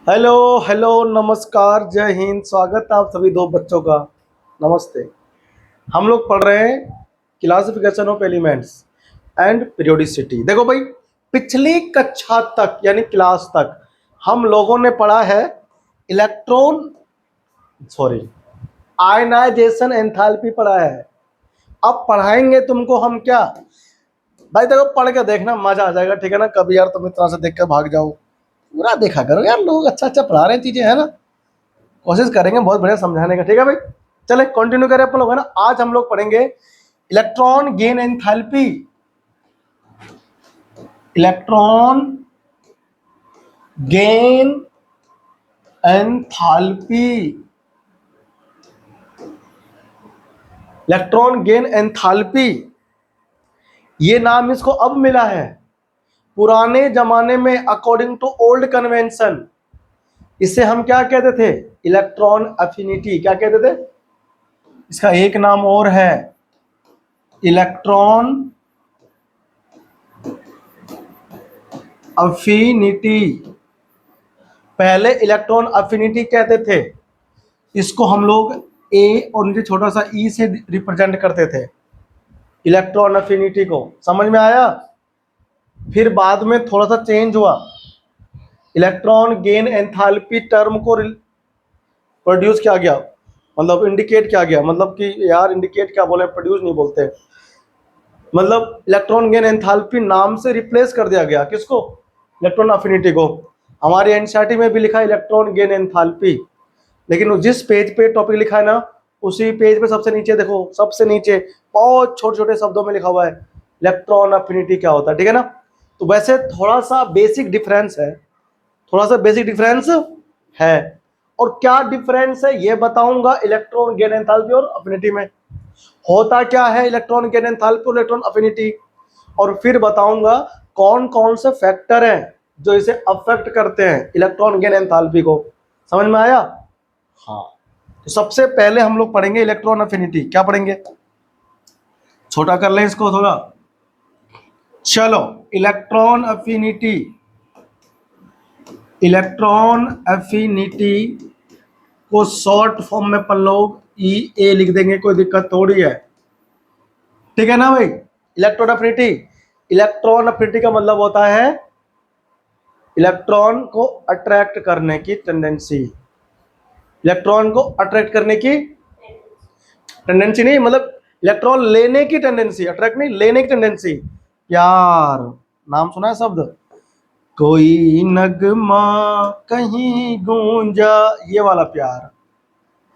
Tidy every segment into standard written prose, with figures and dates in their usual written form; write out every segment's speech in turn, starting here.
Hello hello नमस्कार, जय हिंद। स्वागत है आप सभी दो बच्चों का। नमस्ते। हम लोग पढ़ रहे हैं classification of elements and periodicity. देखो भाई, पिछली कक्षा तक यानी क्लास तक हम लोगों ने पढ़ा है इलेक्ट्रॉन सॉरी आयनाइजेशन एंथैल्पी पढ़ा है। अब पढ़ाएंगे तुमको हम क्या भाई। देखो, पढ़ के देखना, मजा आ जाएगा, ठीक है ना। कभी यार तुम इतना से देख कर भाग जाओ, पूरा देखा करो यार। लोग अच्छा अच्छा पढ़ा रहे हैं चीजें, है ना। कोशिश करेंगे बहुत बढ़िया समझाने का, ठीक है भाई। चले कंटिन्यू करें अपन लोग, है ना। आज हम लोग पढ़ेंगे electron gain enthalpy. Electron gain enthalpy. Electron gain enthalpy, ये नाम इसको अब मिला है। पुराने जमाने में अकॉर्डिंग टू ओल्ड कन्वेंशन इसे हम क्या कहते थे? Electron affinity. क्या कहते थे? इसका एक नाम और है, इलेक्ट्रॉन अफिनिटी। पहले इलेक्ट्रॉन अफिनिटी कहते थे। इसको हम लोग ए और नीचे छोटा सा ई से रिप्रेजेंट करते थे, इलेक्ट्रॉन अफिनिटी को। समझ में आया? फिर बाद में थोड़ा सा चेंज हुआ, इलेक्ट्रॉन गेन एंथैल्पी टर्म को प्रोड्यूस किया गया, मतलब इंडिकेट किया गया। मतलब कि यार इंडिकेट क्या बोले, प्रोड्यूस नहीं बोलते। मतलब इलेक्ट्रॉन गेन एंथैल्पी नाम से रिप्लेस कर दिया गया। किसको? इलेक्ट्रॉन अफिनिटी को। हमारी एनसीईआरटी में भी लिखा है इलेक्ट्रॉन गेन एंथैल्पी, लेकिन जिस पेज पे टॉपिक लिखा है ना, उसी पेज पे सबसे नीचे देखो, सबसे नीचे बहुत छोटे छोटे शब्दों में लिखा हुआ है इलेक्ट्रॉन अफिनिटी क्या होता है, ठीक है ना। तो वैसे थोड़ा सा बेसिक डिफरेंस है, थोड़ा सा बेसिक डिफरेंस है। और क्या डिफरेंस है ये बताऊंगा इलेक्ट्रॉन गेन एंथैल्पी और अफिनिटी में। होता क्या है इलेक्ट्रॉन गेन एंथैल्पी और इलेक्ट्रॉन अफिनिटी, और फिर बताऊंगा कौन कौन से फैक्टर हैं जो इसे अफेक्ट करते हैं इलेक्ट्रॉन गेन एंथैल्पी को। समझ में आया? हाँ। तो सबसे पहले हम लोग पढ़ेंगे इलेक्ट्रॉन अफिनिटी। क्या पढ़ेंगे? छोटा कर लें इसको थोड़ा। चलो, इलेक्ट्रॉन अफिनिटी। इलेक्ट्रॉन अफिनिटी को शॉर्ट फॉर्म में अपन लोग ई ए लिख देंगे, कोई दिक्कत थोड़ी है, ठीक है ना भाई। इलेक्ट्रॉन अफिनिटी, इलेक्ट्रॉन अफिनिटी का मतलब होता है इलेक्ट्रॉन को अट्रैक्ट करने की टेंडेंसी। इलेक्ट्रॉन को अट्रैक्ट करने की टेंडेंसी नहीं, मतलब इलेक्ट्रॉन लेने की टेंडेंसी, अट्रैक्ट नहीं, लेने की टेंडेंसी। प्यार, नाम सुना है शब्द? कोई नगमा कहीं गूंजा, ये वाला प्यार।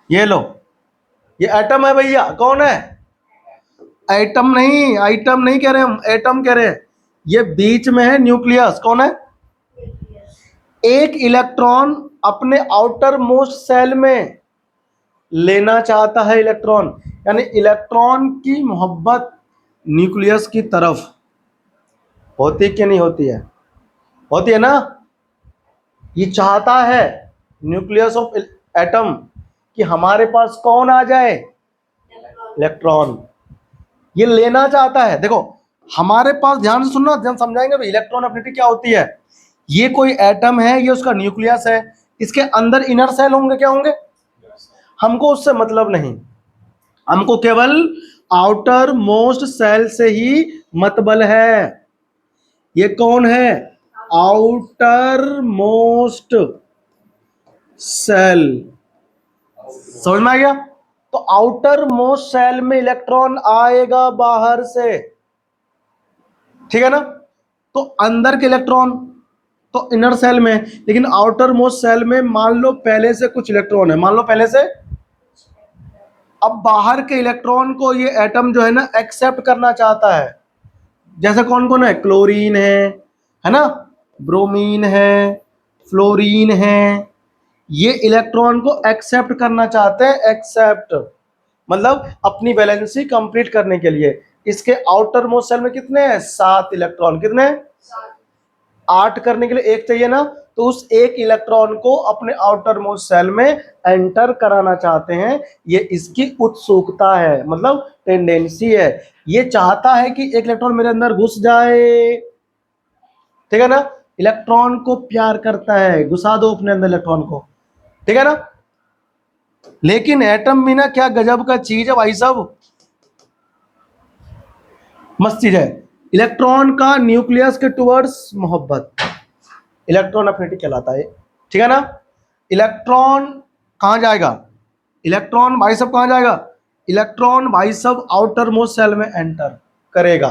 ये लो, ये एटम है भैया। कौन है? एटम नहीं, आइटम नहीं कह रहे हम, एटम कह रहे हैं। ये बीच में है न्यूक्लियस। कौन है? एक इलेक्ट्रॉन अपने आउटर मोस्ट सेल में लेना चाहता है इलेक्ट्रॉन, यानी इलेक्ट्रॉन की मोहब्बत न्यूक्लियस की तरफ होती कि नहीं होती है? होती है ना। ये चाहता है न्यूक्लियस ऑफ एटम कि हमारे पास कौन आ जाए? इलेक्ट्रॉन। ये लेना चाहता है। देखो हमारे पास, ध्यान से सुनना, ध्यान समझाएंगे भाई इलेक्ट्रॉन अफिनिटी क्या होती है। ये कोई एटम है, ये उसका न्यूक्लियस है, इसके अंदर इनर सेल होंगे। क्या होंगे? हमको उससे मतलब नहीं, हमको केवल आउटर मोस्ट सेल से ही मतबल है। ये कौन है? Outermost shell. समझ में आ गया? तो आउटर मोस्ट सेल में इलेक्ट्रॉन आएगा बाहर से, ठीक है ना। तो अंदर के इलेक्ट्रॉन तो इनर सेल में, लेकिन आउटर मोस्ट सेल में मान लो पहले से कुछ इलेक्ट्रॉन है, मान लो पहले से। अब बाहर के इलेक्ट्रॉन को ये एटम जो है ना एक्सेप्ट करना चाहता है। जैसे कौन कौन है? क्लोरीन है ना, ब्रोमीन है, फ्लोरीन है। ये इलेक्ट्रॉन को एक्सेप्ट करना चाहते हैं, एक्सेप्ट मतलब अपनी वैलेंसी कंप्लीट करने के लिए। इसके आउटर मोस्ट सेल में कितने हैं? 7 इलेक्ट्रॉन। कितने? 8 करने के लिए एक चाहिए ना, तो उस एक इलेक्ट्रॉन को अपने आउटर मोस्ट सेल में एंटर कराना चाहते हैं। ये इसकी उत्सुकता है, मतलब टेंडेंसी है। ये चाहता है कि एक इलेक्ट्रॉन मेरे अंदर घुस जाए, ठीक है ना। इलेक्ट्रॉन को प्यार करता है, घुसा दो अपने अंदर इलेक्ट्रॉन को, ठीक है ना। लेकिन एटम भी ना क्या गजब का चीज है भाई साहब, मस्त चीज है। इलेक्ट्रॉन का न्यूक्लियस के टुवर्ड्स मोहब्बत, इलेक्ट्रॉन एफिनिटी कहलाता है, ठीक है ना। इलेक्ट्रॉन कहां जाएगा, इलेक्ट्रॉन भाई साहब कहां जाएगा, इलेक्ट्रॉन भाई साहब आउटर मोस्ट सेल में एंटर करेगा,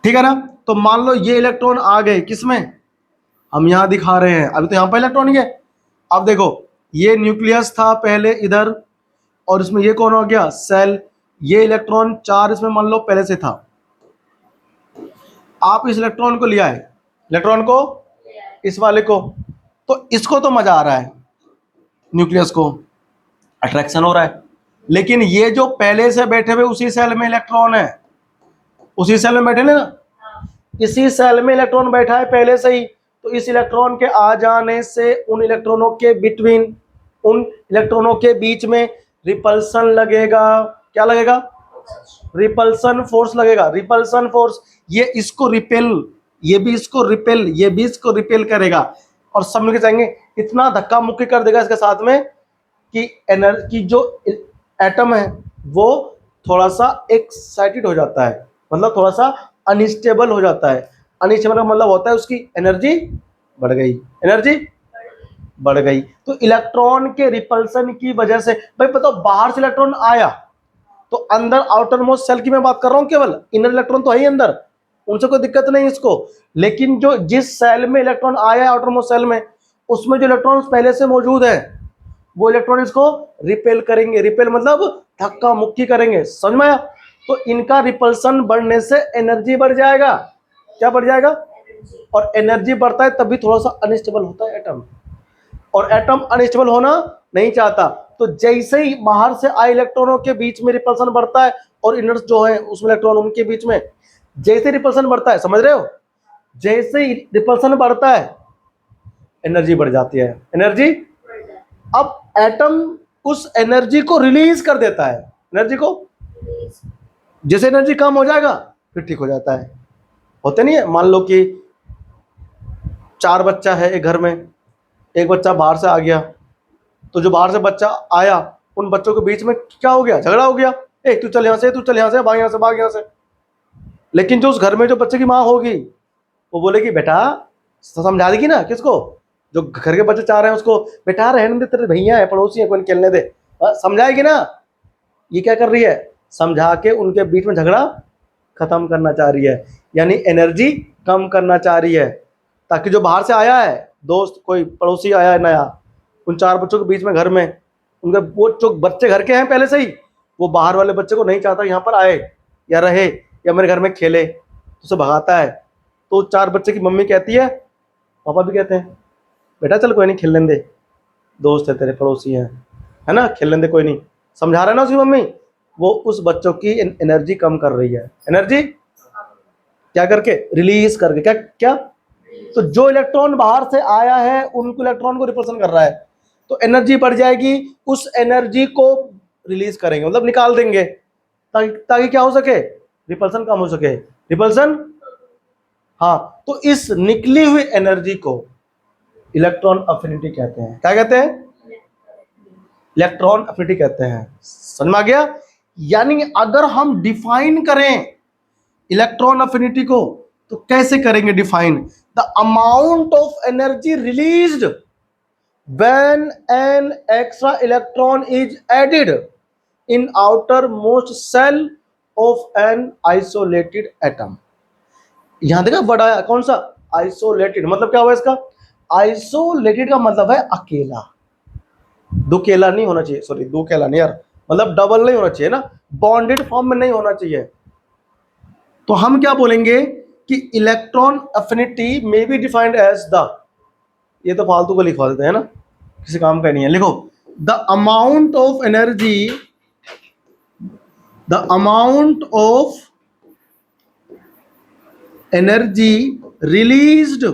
ठीक है ना। तो मान लो ये इलेक्ट्रॉन आ गए किसमें, हम यहां दिखा रहे हैं, अभी तो यहां पर इलेक्ट्रॉन ही है। अब देखो ये न्यूक्लियस था पहले इधर, और इसमें ये कौन हो गया, सेल। ये इलेक्ट्रॉन 4 इसमें मान लो पहले से था, आप इस इलेक्ट्रॉन को लिया है, इलेक्ट्रॉन को, इस वाले को, तो इसको तो मजा आ रहा है, न्यूक्लियस को अट्रैक्शन हो रहा है। लेकिन ये जो पहले से बैठे हुए उसी सेल में इलेक्ट्रॉन है, उसी सेल में बैठे ना, इसी सेल में इलेक्ट्रॉन बैठा है पहले से ही, तो इस इलेक्ट्रॉन के आ जाने से उन इलेक्ट्रॉनों के बिटवीन, उन इलेक्ट्रॉनों के बीच में रिपल्सन लगेगा। क्या लगेगा, रिपल्सन फोर्स लगेगा, रिपल्सन फोर्स। ये इसको रिपेल, ये भी इसको रिपेल, ये भी इसको रिपेल करेगा, और सब मिलकर जाएंगे, इतना धक्का मुक्की कर देगा इसके साथ में कि एनर्जी जो एटम है वो थोड़ा सा एक्साइटेड हो जाता है, मतलब थोड़ा सा अनस्टेबल हो जाता है। अनस्टेबल का मतलब होता है उसकी एनर्जी बढ़ गई, एनर्जी बढ़ गई। तो इलेक्ट्रॉन के रिपल्सन की वजह से, भाई पता बाहर से इलेक्ट्रॉन आया तो अंदर आउटर मोस्ट सेल की मैं बात कर रहा हूं, केवल इनर इलेक्ट्रॉन तो है ही अंदर, उनसे कोई दिक्कत नहीं इसको। लेकिन जो जिस सेल में इलेक्ट्रॉन आया आउटर मोस्ट सेल में, उसमें जो इलेक्ट्रॉन पहले से मौजूद है वो इलेक्ट्रॉन इसको रिपेल करेंगे, रिपेल मतलब धक्का मुक्की करेंगे, समझ में आया। तो इनका रिपल्सन बढ़ने से एनर्जी बढ़ जाएगा, क्या बढ़ जाएगा, और एनर्जी बढ़ता है तभी थोड़ा सा अनस्टेबल होता है एटम, और एटम अनस्टेबल होना नहीं चाहता। तो जैसे ही बाहर से आए इलेक्ट्रॉनों के बीच में रिपल्सन बढ़ता है, और इनर जो है उसमें इलेक्ट्रॉन उनके बीच में, जैसे रिपल्सन बढ़ता है, समझ रहे हो, जैसे ही रिपल्सन बढ़ता है एनर्जी बढ़ जाती है, एनर्जी। अब एटम उस एनर्जी को रिलीज कर देता है, एनर्जी को, जैसे एनर्जी कम हो जाएगा फिर ठीक हो जाता है। होते नहीं है, मान लो कि 4 बच्चा है एक घर में, एक बच्चा बाहर से आ गया, तो जो बाहर से बच्चा आया उन बच्चों के बीच में क्या हो गया, झगड़ा हो गया, ए तू चल यहाँ से, तू चल यहाँ से, भाग यहाँ से, भाग यहाँ से। लेकिन जो उस घर में जो बच्चे की माँ होगी वो बोलेगी बेटा, समझा देगी ना किसको, जो घर के बच्चे चाह रहे हैं उसको, बेटा रहने दे, तेरे भैया है, पड़ोसी है, कोई खेलने दे, समझाएगी ना। ये क्या कर रही है, समझा के उनके बीच में झगड़ा खत्म करना चाह रही है, यानी एनर्जी कम करना चाह रही है, ताकि जो बाहर से आया है दोस्त, कोई पड़ोसी आया है नया, उन 4 बच्चों के बीच में घर में, उनके वो जो बच्चे घर के हैं पहले से ही, वो बाहर वाले बच्चे को नहीं चाहता यहाँ पर आए या रहे या मेरे घर में खेले, तो उसे भगाता है। तो 4 बच्चे की मम्मी कहती है, पापा भी कहते हैं, बेटा चल कोई नहीं खेल लेने दे, दोस्त है तेरे, पड़ोसी हैं, है ना, खेल लेने दे, कोई नहीं, समझा रहे ना उसकी मम्मी। वो उस बच्चों की एनर्जी कम कर रही है, एनर्जी क्या करके, रिलीज करके, क्या क्या। तो जो इलेक्ट्रॉन बाहर से आया है उनको इलेक्ट्रॉन को रिपल्सन कर रहा है, तो एनर्जी बढ़ जाएगी, उस एनर्जी को रिलीज करेंगे, मतलब निकाल देंगे, ताकि क्या हो सके, रिपल्सन कम हो सके, रिपल्सन। हाँ, तो इस निकली हुई एनर्जी को इलेक्ट्रॉन अफिनिटी कहते हैं, क्या कहते हैं, इलेक्ट्रॉन अफिनिटी कहते हैं। समझ में आ गया। यानी अगर हम डिफाइन करें इलेक्ट्रॉन अफिनिटी को तो कैसे करेंगे define, the amount of energy released when an extra electron is added in outermost shell of an isolated atom. यहां देखा वर्ड आया कौन सा, आइसोलेटेड, मतलब क्या हुआ इसका, आइसोलेटेड का मतलब है अकेला, दुकेला नहीं होना चाहिए, सॉरी दुकेला नहीं यार, मतलब डबल नहीं होना चाहिए ना, बॉन्डेड फॉर्म में नहीं होना चाहिए। तो हम क्या बोलेंगे कि इलेक्ट्रॉन अफिनिटी में बी डिफाइंड एज द, ये तो फालतू को लिखवा देते हैं ना, किसी काम का नहीं है, लिखो the amount of energy, the amount of energy released,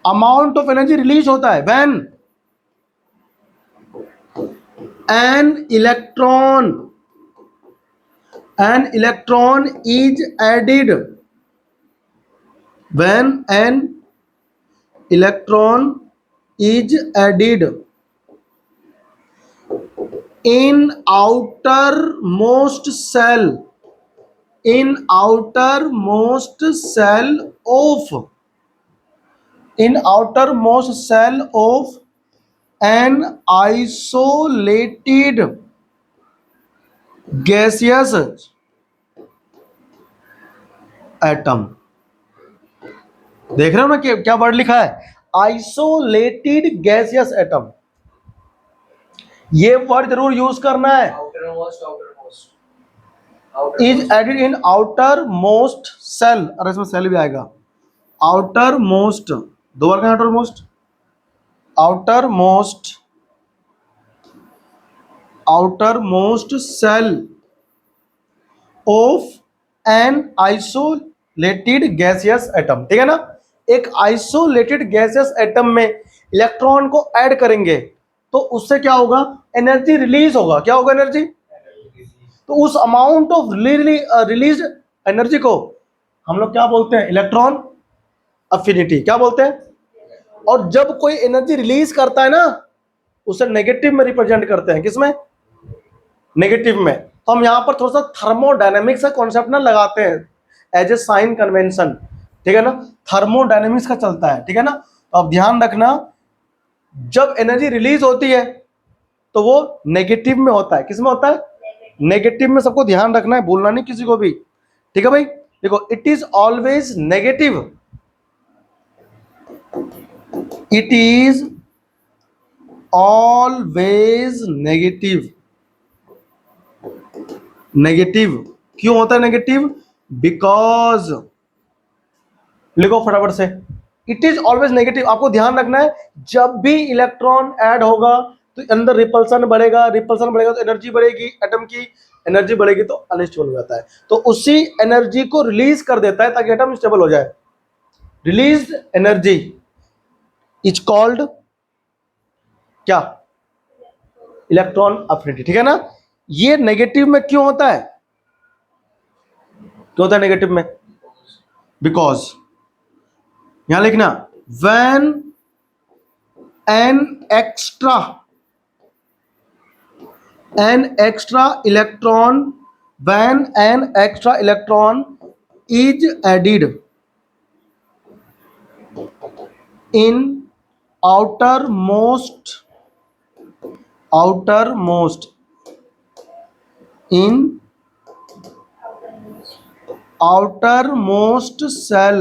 amount of energy release होता है when an electron is added when an electron is added in outermost cell, in outermost cell of, in outermost cell of an isolated gaseous atom. देख रहे हो ना कि क्या word लिखा है, आइसोलेटेड गैसियस एटम. ये वर्ड जरूर यूज करना है. Is added in outermost shell, और इसमें सेल भी आएगा. आउटर मोस्ट, दो बार का outermost, outermost, outermost shell of an isolated gaseous atom. ठीक है ना. एक आइसोलेटेड गैसियस एटम में इलेक्ट्रॉन को ऐड करेंगे तो उससे क्या होगा, एनर्जी रिलीज होगा. क्या होगा, एनर्जी. तो उस अमाउंट ऑफ रिलीज एनर्जी को हम लोग क्या बोलते हैं, इलेक्ट्रॉन अफिनिटी. क्या बोलते हैं. और जब कोई एनर्जी रिलीज करता है ना, उसे नेगेटिव में रिप्रेजेंट करते हैं. किसमें, नेगेटिव में. तो हम यहां पर थोड़ा सा थर्मोडायनेमिक्स का कॉन्सेप्ट ना लगाते हैं एज ए साइन कन्वेंशन. ठीक है ना, थर्मोडायनेमिक्स का चलता है. ठीक है ना. तो अब ध्यान रखना, जब एनर्जी रिलीज होती है तो वो नेगेटिव में होता है. किस में होता है, नेगेटिव में. सबको ध्यान रखना है, भूलना नहीं किसी को भी. ठीक है भाई. देखो, it is always negative, it is always negative. Negative क्यों होता है नेगेटिव, बिकॉज, लिखो फटाफट से, इट इज ऑलवेज नेगेटिव. आपको ध्यान रखना है, जब भी इलेक्ट्रॉन ऐड होगा तो अंदर रिपल्सन बढ़ेगा, रिपल्सन बढ़ेगा तो एनर्जी बढ़ेगी, एटम की एनर्जी बढ़ेगी तो अनस्टेबल हो जाता है. तो उसी एनर्जी को रिलीज कर देता है ताकि एटम स्टेबल हो जाए. रिलीज एनर्जी इज कॉल्ड क्या, इलेक्ट्रॉन अफिनिटी. ठीक है ना. ये नेगेटिव में क्यों होता है, क्यों होता है नेगेटिव में, बिकॉज, यहां लिखना, when an extra electron, when an extra electron is added in outermost in outermost cell,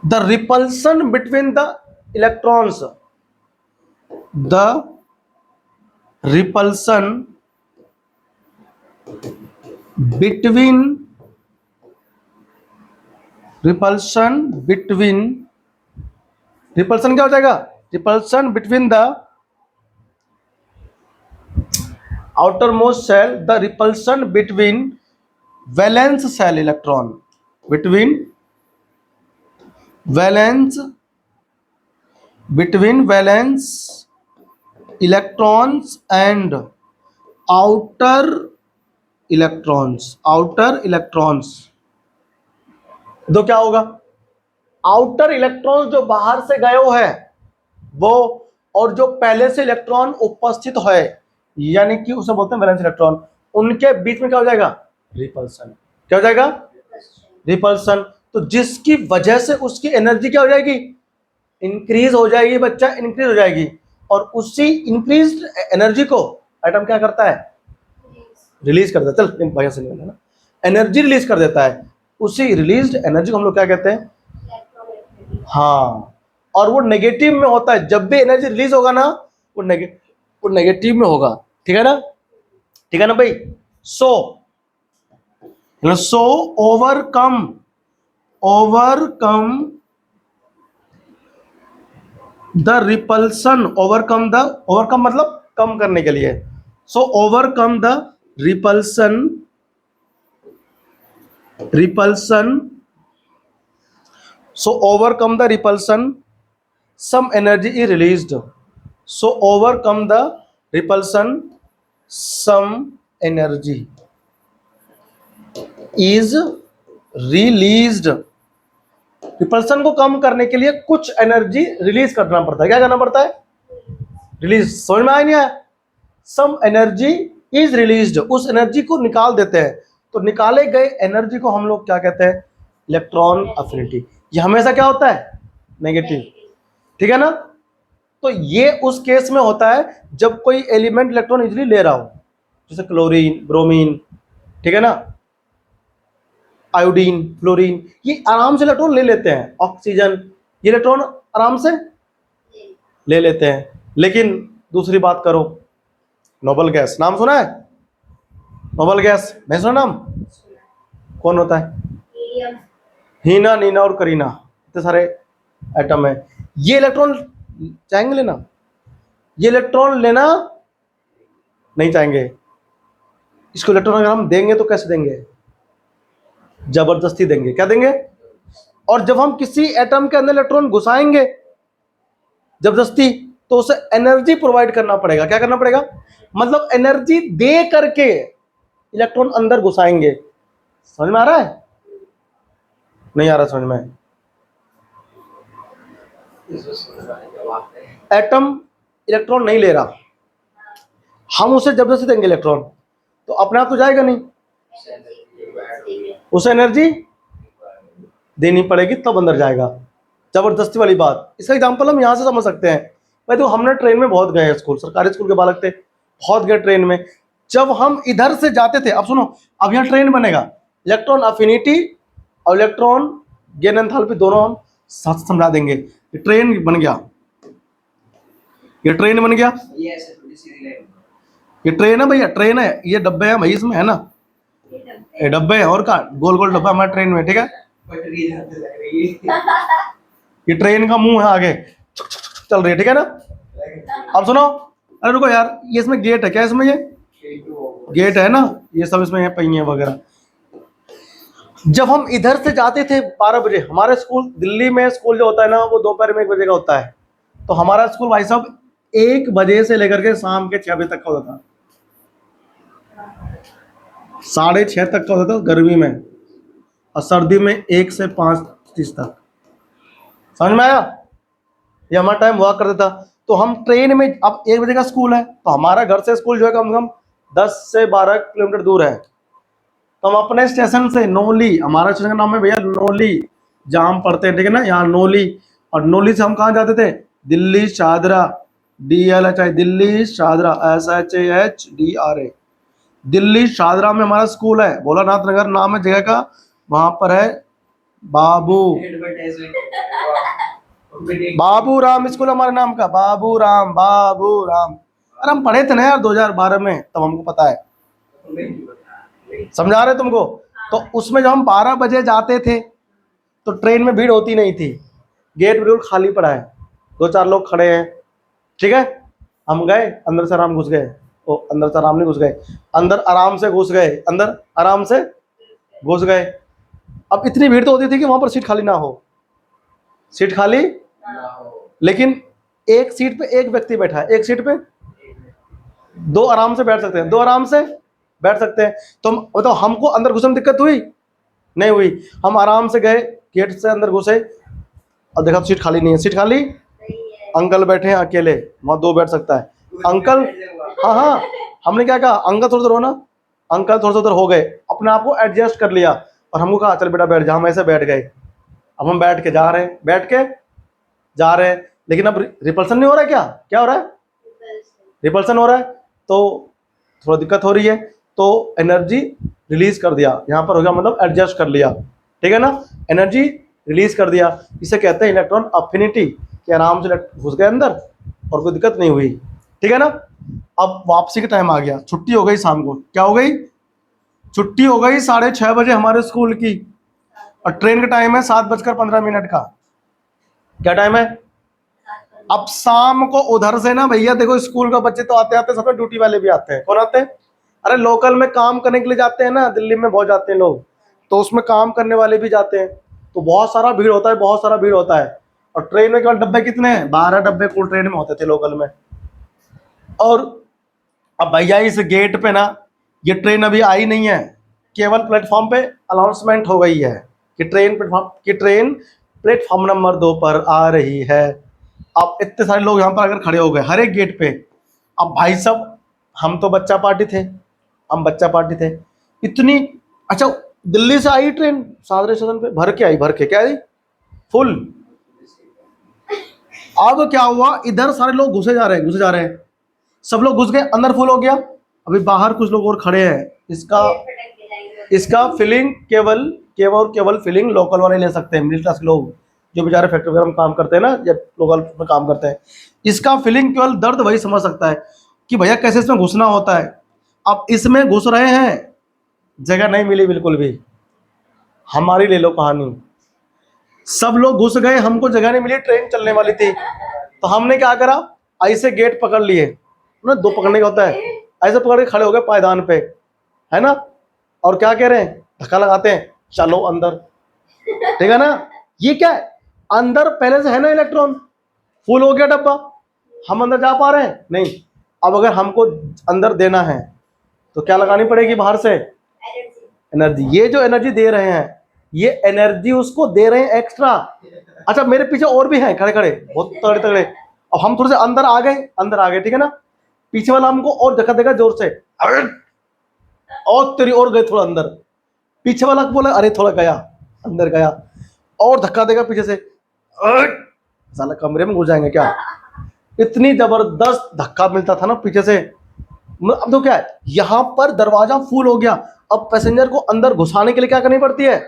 the repulsion between the electrons, the repulsion between repulsion क्या हो जाएगा, repulsion between the outermost shell, the repulsion between valence shell electron, between valence electrons and outer electrons. तो क्या होगा, outer electron जो बाहर से गए हो है वो, और जो पहले से इलेक्ट्रॉन उपस्थित है, यानी कि उसे बोलते हैं वैलेंस इलेक्ट्रॉन, उनके बीच में क्या हो जाएगा, रिपल्सन. क्या हो जाएगा, रिपल्सन. तो जिसकी वजह से उसकी एनर्जी क्या हो जाएगी, इंक्रीज हो जाएगी बच्चा, इंक्रीज हो जाएगी. और उसी इंक्रीज एनर्जी को एटम क्या करता है, रिलीज कर देता है. चल भैया से नहीं, एनर्जी रिलीज कर देता है. उसी रिलीज्ड एनर्जी को हम लोग क्या कहते हैं, हाँ. और वो नेगेटिव में होता है. जब भी एनर्जी रिलीज होगा ना, वो नेगेटिव में होगा. ठीक है ना, ठीक है ना भाई. So overcome the repulsion, overcome मतलब कम करने के लिए. So overcome the repulsion, so overcome the repulsion, some energy is released. So overcome the repulsion, some energy is released. Repulsion को कम करने के लिए कुछ एनर्जी रिलीज करना पड़ता है। क्या करना पड़ता है? रिलीज। समझ में आया नहीं आया? सम एनर्जी इज रिलीज्ड, उस एनर्जी को निकाल देते हैं। तो निकाले गए एनर्जी को हम लोग क्या कहते हैं? Electron affinity. ये हमेशा क्या होता है? नेगेटिव। ठीक है ना? तो ये उस केस में होता है जब कोई एलिमेंट इलेक्ट्रॉन इजीली ले रहा हो, जैसे क्लोरीन, ब्रोमीन, ठीक है ना, आयोडीन, फ्लोरीन, ये आराम से इलेक्ट्रॉन ले लेते हैं। ऑक्सीजन, ये इलेक्ट्रॉन आराम से ले लेते हैं। लेकिन दूसरी बात करो, नोबल गैस, नाम सुना है? नोबल गैस नहीं सुना नाम? कौन होता है? हीना, नीना और करीना, इतने सारे एटम है। ये इलेक्ट्रॉन चाहेंगे लेना? ये इलेक्ट्रॉन लेना नहीं चाहेंगे। इसको इलेक्ट्रॉन अगर हम देंगे तो कैसे देंगे? जबरदस्ती देंगे। क्या देंगे? और जब हम किसी एटम के अंदर इलेक्ट्रॉन घुसाएंगे जबरदस्ती, तो उसे एनर्जी प्रोवाइड करना पड़ेगा। क्या करना पड़ेगा? मतलब एनर्जी दे करके इलेक्ट्रॉन अंदर घुसाएंगे। समझ में आ रहा है? नहीं आ रहा समझ में? एटम इलेक्ट्रॉन नहीं ले रहा, हम उसे जबरदस्ती देंगे इलेक्ट्रॉन, तो अपने आप तो जाएगा नहीं, उसे एनर्जी देनी पड़ेगी तब अंदर जाएगा। जबरदस्ती वाली बात। इसका एग्जांपल हम यहाँ से समझ सकते हैं। भाई तो हमने ट्रेन में बहुत गए स्कूल, सरकारी स्कूल के बालक थे, बहुत गए ट्रेन में। जब हम इधर से जाते थे, अब सुनो, अब यहाँ ट्रेन बनेगा, इलेक्ट्रॉन अफिनिटी और इलेक्ट्रॉन गेन एंथैल्पी दोनों हम साथ समझा देंगे। ये ट्रेन बन गया, ये ट्रेन बन गया, ये ट्रेन है भैया, ट्रेन है, ये डब्बे हैं भाई इसमें, है ना, ये डब्बे हैं और का गोल गोल डब्बा हमारे ट्रेन में, ठीक है। ये ट्रेन का मुंह है, आगे चल रही है, ठीक है ना। अब सुनो, अरे रुको यार, ये इसमें गेट है क्या? इसमें ये गेट है ना, ये सब इसमें है, पहिए वगैरह। जब हम इधर से जाते थे 12 बजे, हमारे स्कूल दिल्ली में स्कूल जो होता है ना, वो दोपहर में 1 बजे का होता है। तो हमारा स्कूल भाई साहब 1 बजे से लेकर के शाम के 6 बजे तक का होता था, 6:30 तक का होता था गर्मी में, और सर्दी में 1 से 5:30 तक। समझ में आया? ये हमारा टाइम हुआ करता था। तो हम ट्रेन में, अब 1 बजे का स्कूल है, तो हमारा घर से स्कूल जो है कम से कम 10 से 12 किलोमीटर दूर है। तो हम अपने स्टेशन से नोली, हमारा स्टेशन का नाम है भैया नोली, जहाँ हम पढ़ते हैं, ठीक है ना, यहाँ नोली, और नोली से हम कहाँ जाते थे? दिल्ली शाहदरा, DLHI, दिल्ली शाहदरा, SHAHDRA, दिल्ली शाहदरा में हमारा स्कूल है। भोलानाथ नगर नाम है जगह का, वहां पर है बाबू राम स्कूल हमारे नाम का, बाबू राम। अरे हम पढ़े थे ना यार 2012 में, तब हमको पता है, समझा रहे तुमको। तो उसमें जब हम 12 बजे जाते थे तो ट्रेन में भीड़ होती नहीं थी, गेट बिल्कुल खाली पड़ा है, 2-4 लोग खड़े हैं, ठीक है। हम गए, अंदर से आराम घुस गए, ओ अंदर से आराम नहीं घुस गए, अंदर आराम से घुस गए, अंदर आराम से घुस गए। अब इतनी भीड़ तो होती थी कि वहां पर सीट खाली ना हो, सीट खाली लेकिन एक सीट पे एक व्यक्ति बैठा है, एक सीट पे 2 आराम से बैठ सकते हैं, 2 आराम से बैठ सकते हैं। तो बताओ हमको अंदर घुसने में दिक्कत हुई? नहीं हुई। हम आराम से गए, गेट से अंदर घुसे और देखा तो सीट खाली नहीं है, सीट खाली, अंकल बैठे हैं अकेले, वहां 2 बैठ सकता है अंकल। हाँ, हमने क्या कहा, अंकल थोड़ा देर हो ना, अंकल थोड़ा सा उधर हो गए, अपने आप को एडजस्ट कर लिया, और हमको कहा चल बेटा बैठ जा, हम ऐसे बैठ गए। अब हम बैठ के जा रहे हैं, बैठ के जा रहे हैं, लेकिन अब रिपल्सन नहीं हो रहा है। क्या हो रहा है? रिपल्सन हो रहा है, तो थोड़ा दिक्कत हो रही है, तो एनर्जी रिलीज कर दिया, यहाँ पर हो गया मतलब एडजस्ट कर लिया, ठीक है ना, एनर्जी रिलीज कर दिया। इसे कहते हैं इलेक्ट्रॉन अफिनिटी, कि आराम से घुस गए अंदर और कोई दिक्कत नहीं हुई, ठीक है ना। अब वापसी का टाइम आ गया, छुट्टी हो गई शाम को, क्या हो गई? छुट्टी हो गई 6:30 बजे हमारे स्कूल की, और ट्रेन का टाइम है 7:15 का। क्या टाइम है? अब शाम को उधर से ना भैया देखो, स्कूल का बच्चे तो आते आते, सब ड्यूटी वाले भी आते हैं। कौन आते हैं? अरे लोकल में काम करने के लिए जाते हैं ना, दिल्ली में बहुत जाते हैं लोग, तो उसमें काम करने वाले भी जाते हैं, तो बहुत सारा भीड़ होता है, बहुत सारा भीड़ होता है। और ट्रेन में केवल डब्बे कितने हैं? 12 डब्बे कुल ट्रेन में होते थे लोकल में। और अब भैया इस गेट पे ना, ये ट्रेन अभी आई नहीं है, केवल प्लेटफॉर्म पे अनाउंसमेंट हो गई है कि ट्रेन प्लेटफॉर्म की ट्रेन प्लेटफॉर्म नंबर 2 पर आ रही है। अब इतने सारे लोग यहाँ पर अगर खड़े हो गए हर एक गेट पे, अब भाई साहब हम तो बच्चा पार्टी थे, हम बच्चा पार्टी थे, इतनी अच्छा दिल्ली से आई ट्रेन सादरे स्टेशन पे, भर के आई, भर के क्या आई, फुल। अब क्या हुआ, इधर सारे लोग घुसे जा रहे हैं, घुसे जा रहे हैं, सब लोग घुस गए, अंदर फुल हो गया। अभी बाहर कुछ लोग और खड़े हैं। इसका फिलिंग केवल केवल केवल फिलिंग लोकल वाले ले सकते हैं, मिडिल क्लास के लोग जो बेचारे फैक्ट्री वगैरह में काम करते हैं ना, या लोकल में काम करते हैं। इसका फीलिंग केवल दर्द वही समझ सकता है कि भैया कैसे इसमें घुसना होता है। अब इसमें घुस रहे हैं, जगह नहीं मिली बिल्कुल भी। हमारी ले लो कहानी, सब लोग घुस गए, हमको जगह नहीं मिली, ट्रेन चलने वाली थी, तो हमने क्या करा, ऐसे गेट पकड़ लिए ना, दो पकड़ने का होता है, ऐसे पकड़ के खड़े हो गए पायदान पे, है ना, और क्या कह रहे हैं, धक्का लगाते हैं, चलो अंदर, ठीक है ना। ये क्या है, अंदर पहले से है ना इलेक्ट्रॉन, फुल हो गया डब्बा, हम अंदर जा पा रहे हैं नहीं। अब अगर हमको अंदर देना है तो क्या लगानी पड़ेगी बाहर से, एनर्जी। ये जो एनर्जी दे रहे हैं, ये एनर्जी उसको दे रहे हैं एक्स्ट्रा। अच्छा मेरे पीछे और भी हैं खड़े खड़े, बहुत तगड़े तगड़े। अब हम थोड़े से अंदर आ गए, अंदर आ गए, ठीक है ना, पीछे वाला हमको और धक्का देगा जोर से, और तेरी और गए थोड़ा अंदर, पीछे वाला बोला अरे थोड़ा गया अंदर गया, और धक्का देगा पीछे से, साला कमरे में घुस जाएंगे क्या। इतनी जबरदस्त धक्का मिलता था ना पीछे से। अब तो क्या है, यहां पर दरवाजा फुल हो गया, अब पैसेंजर को अंदर घुसाने के लिए क्या करनी पड़ती है,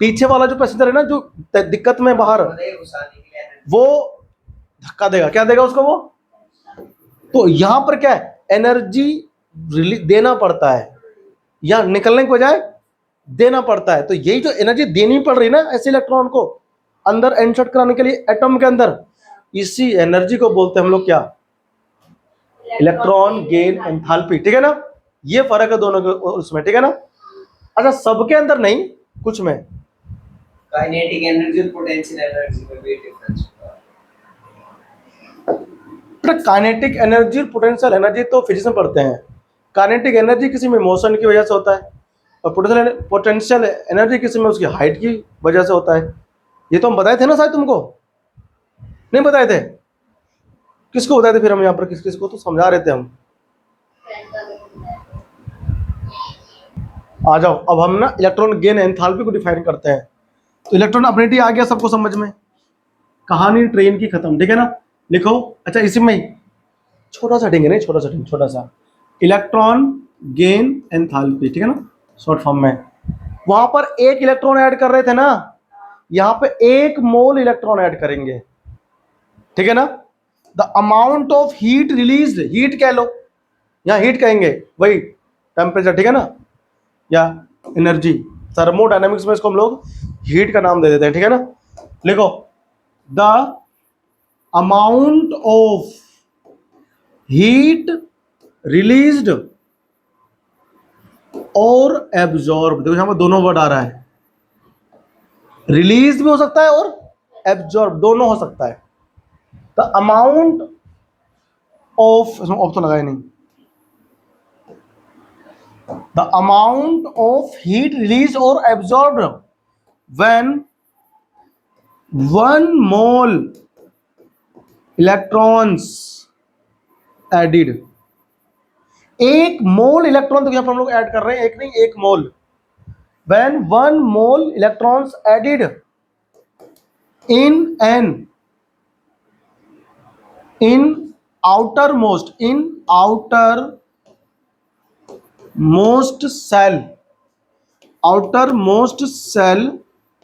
पीछे वाला जो पैसेंजर है ना जो दिक्कत में बाहर, वो धक्का देगा, क्या देगा उसको वो। तो यहां पर क्या है, एनर्जी देना पड़ता है, या निकलने के बजाय देना पड़ता है। तो यही जो एनर्जी देनी पड़ रही है ना ऐसे इलेक्ट्रॉन को अंदर इंसर्ट कराने के लिए एटम के अंदर, इसी एनर्जी को बोलते हैं हम लोग क्या, इलेक्ट्रॉन गेन एंथैल्पी, ठीक है ना। ये फर्क है दोनों के उसमें, ठीक है ना। अच्छा सबके अंदर नहीं, कुछ में। काइनेटिक एनर्जी और पोटेंशियल एनर्जी में भी डिफरेंस होता है। काइनेटिक एनर्जी और पोटेंशियल एनर्जी तो फिजिक्स में पढ़ते हैं। काइनेटिक एनर्जी किसी में मोशन की वजह से होता है, और पोटेंशियल एनर्जी किसी में उसकी हाइट की वजह से होता है। ये तो हम बताए थे ना शायद, तुमको नहीं बताए थे, किसको बताए थे फिर हम यहाँ पर, किस किस को तो समझा रहे थे हम। आ जाओ, अब हम ना इलेक्ट्रॉन गेन एंथैल्पी को डिफाइन करते हैं। तो इलेक्ट्रॉन अपॉर्चुनिटी आ गया सबको समझ में, कहानी ट्रेन की खत्म, ठीक है ना। लिखो, अच्छा इसी में छोटा सा हटेंगे, नहीं छोटा सा छोटा सा, इलेक्ट्रॉन गेन एंथैल्पी, ठीक है ना, शॉर्ट फॉर्म में। वहां पर एक इलेक्ट्रॉन ऐड कर रहे थे ना, यहां पे 1 मोल इलेक्ट्रॉन ऐड करेंगे, ठीक है ना। The amount of heat released, heat कह लो, यहां हीट कहेंगे, वही टेम्परेचर, ठीक है ना, या एनर्जी, थर्मोडायनेमिक्स में इसको हम लोग हीट का नाम दे देते हैं, ठीक है ना। लिखो, the amount of heat released और एब्जॉर्ब, देखो यहां पर दोनों वर्ड आ रहा है, रिलीज भी हो सकता है और एब्जॉर्ब दोनों हो सकता है। द अमाउंट ऑफ, इसमें ऑफ तो लगाया नहीं, the amount of heat released or absorbed when 1 mole electrons added, 1 mole electron, तो यहां पर हम लोग ऐड कर रहे हैं, एक नहीं 1 मोल, when 1 mole electrons added in outermost cell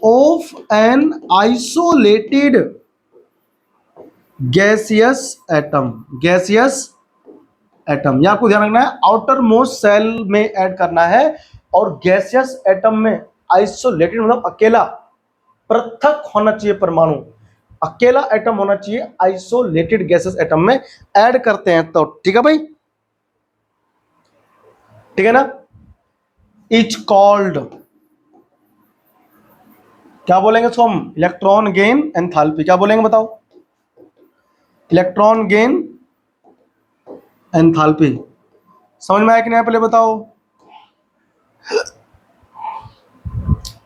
of an isolated gaseous atom, यहां आपको ध्यान रखना है, आउटर मोस्ट सेल में ऐड करना है, और गैसियस एटम में आइसोलेटेड मतलब अकेला, पृथक होना चाहिए परमाणु, अकेला एटम होना चाहिए, आइसोलेटेड गैसेस एटम में ऐड करते हैं तो, ठीक है भाई, ठीक है ना। इज कॉल्ड, क्या बोलेंगे इसको हम, इलेक्ट्रॉन गेन एंथैल्पी, क्या बोलेंगे बताओ, इलेक्ट्रॉन गेन एंथैल्पी। समझ में आया कि नहीं, पहले बताओ।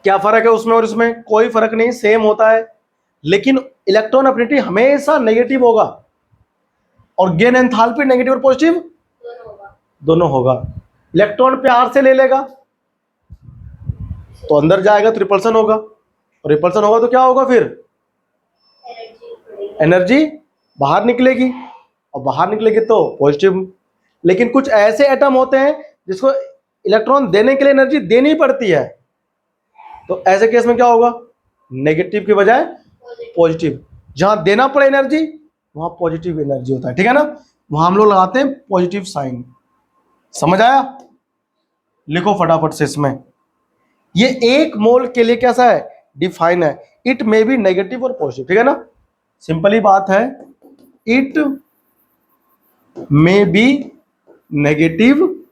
क्या फर्क है उसमें और इसमें? कोई फर्क नहीं, सेम होता है, लेकिन इलेक्ट्रॉन एफिनिटी हमेशा नेगेटिव होगा और गेन एंथैल्पी नेगेटिव और पॉजिटिव दोनों होगा। इलेक्ट्रॉन प्यार से ले लेगा तो अंदर जाएगा तो रिपल्सन होगा, और रिपल्सन होगा तो क्या होगा? फिर एनर्जी बाहर निकलेगी, और बाहर निकलेगी तो पॉजिटिव। लेकिन कुछ ऐसे एटम होते हैं जिसको इलेक्ट्रॉन देने के लिए एनर्जी देनी पड़ती है, तो ऐसे केस में क्या होगा? नेगेटिव के बजाय पॉजिटिव। जहां देना पड़े एनर्जी वहां पॉजिटिव एनर्जी होता है, ठीक है ना? वहां हम लोग लगाते हैं पॉजिटिव साइन। समझ आया? लिखो फटाफट से इसमें। ये एक मोल के लिए कैसा है? डिफाइन है, इट मे बी नेगेटिव और पॉजिटिव, ठीक है ना? सिंपली बात है, इट मे बी नेगेटिव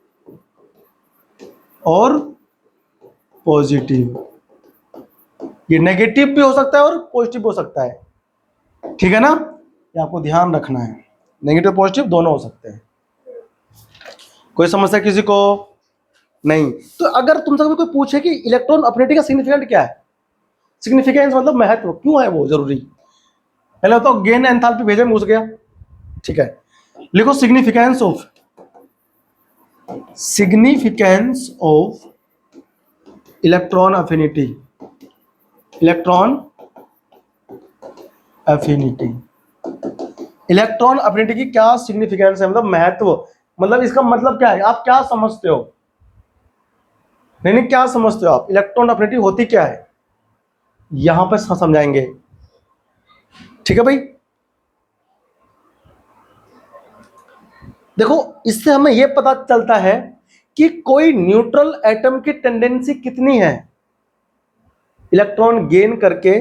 और पॉजिटिव। ये नेगेटिव भी हो सकता है और पॉजिटिव भी हो सकता है, ठीक है ना? ये आपको ध्यान रखना है, नेगेटिव पॉजिटिव दोनों हो सकते हैं। कोई समस्या किसी को? नहीं। तो अगर तुमसे कोई पूछे कि इलेक्ट्रॉन अपॉर्चुनिटी का सिग्निफिकेंट क्या है, सिग्निफिकेंस मतलब महत्व, क्यों है वो जरूरी, पहले तो गेन एंथैल्पी भेजे में घुस गया, ठीक है? लिखो significance of electron affinity. Electron affinity, electron affinity की क्या सिग्निफिकेंस है, मतलब महत्व, मतलब इसका मतलब क्या है, आप क्या समझते हो? नहीं नहीं, क्या समझते हो आप? इलेक्ट्रॉन अफिनिटी होती क्या है, यहां पर समझाएंगे, ठीक है भाई? देखो, इससे हमें यह पता चलता है कि कोई न्यूट्रल एटम की टेंडेंसी कितनी है इलेक्ट्रॉन गेन करके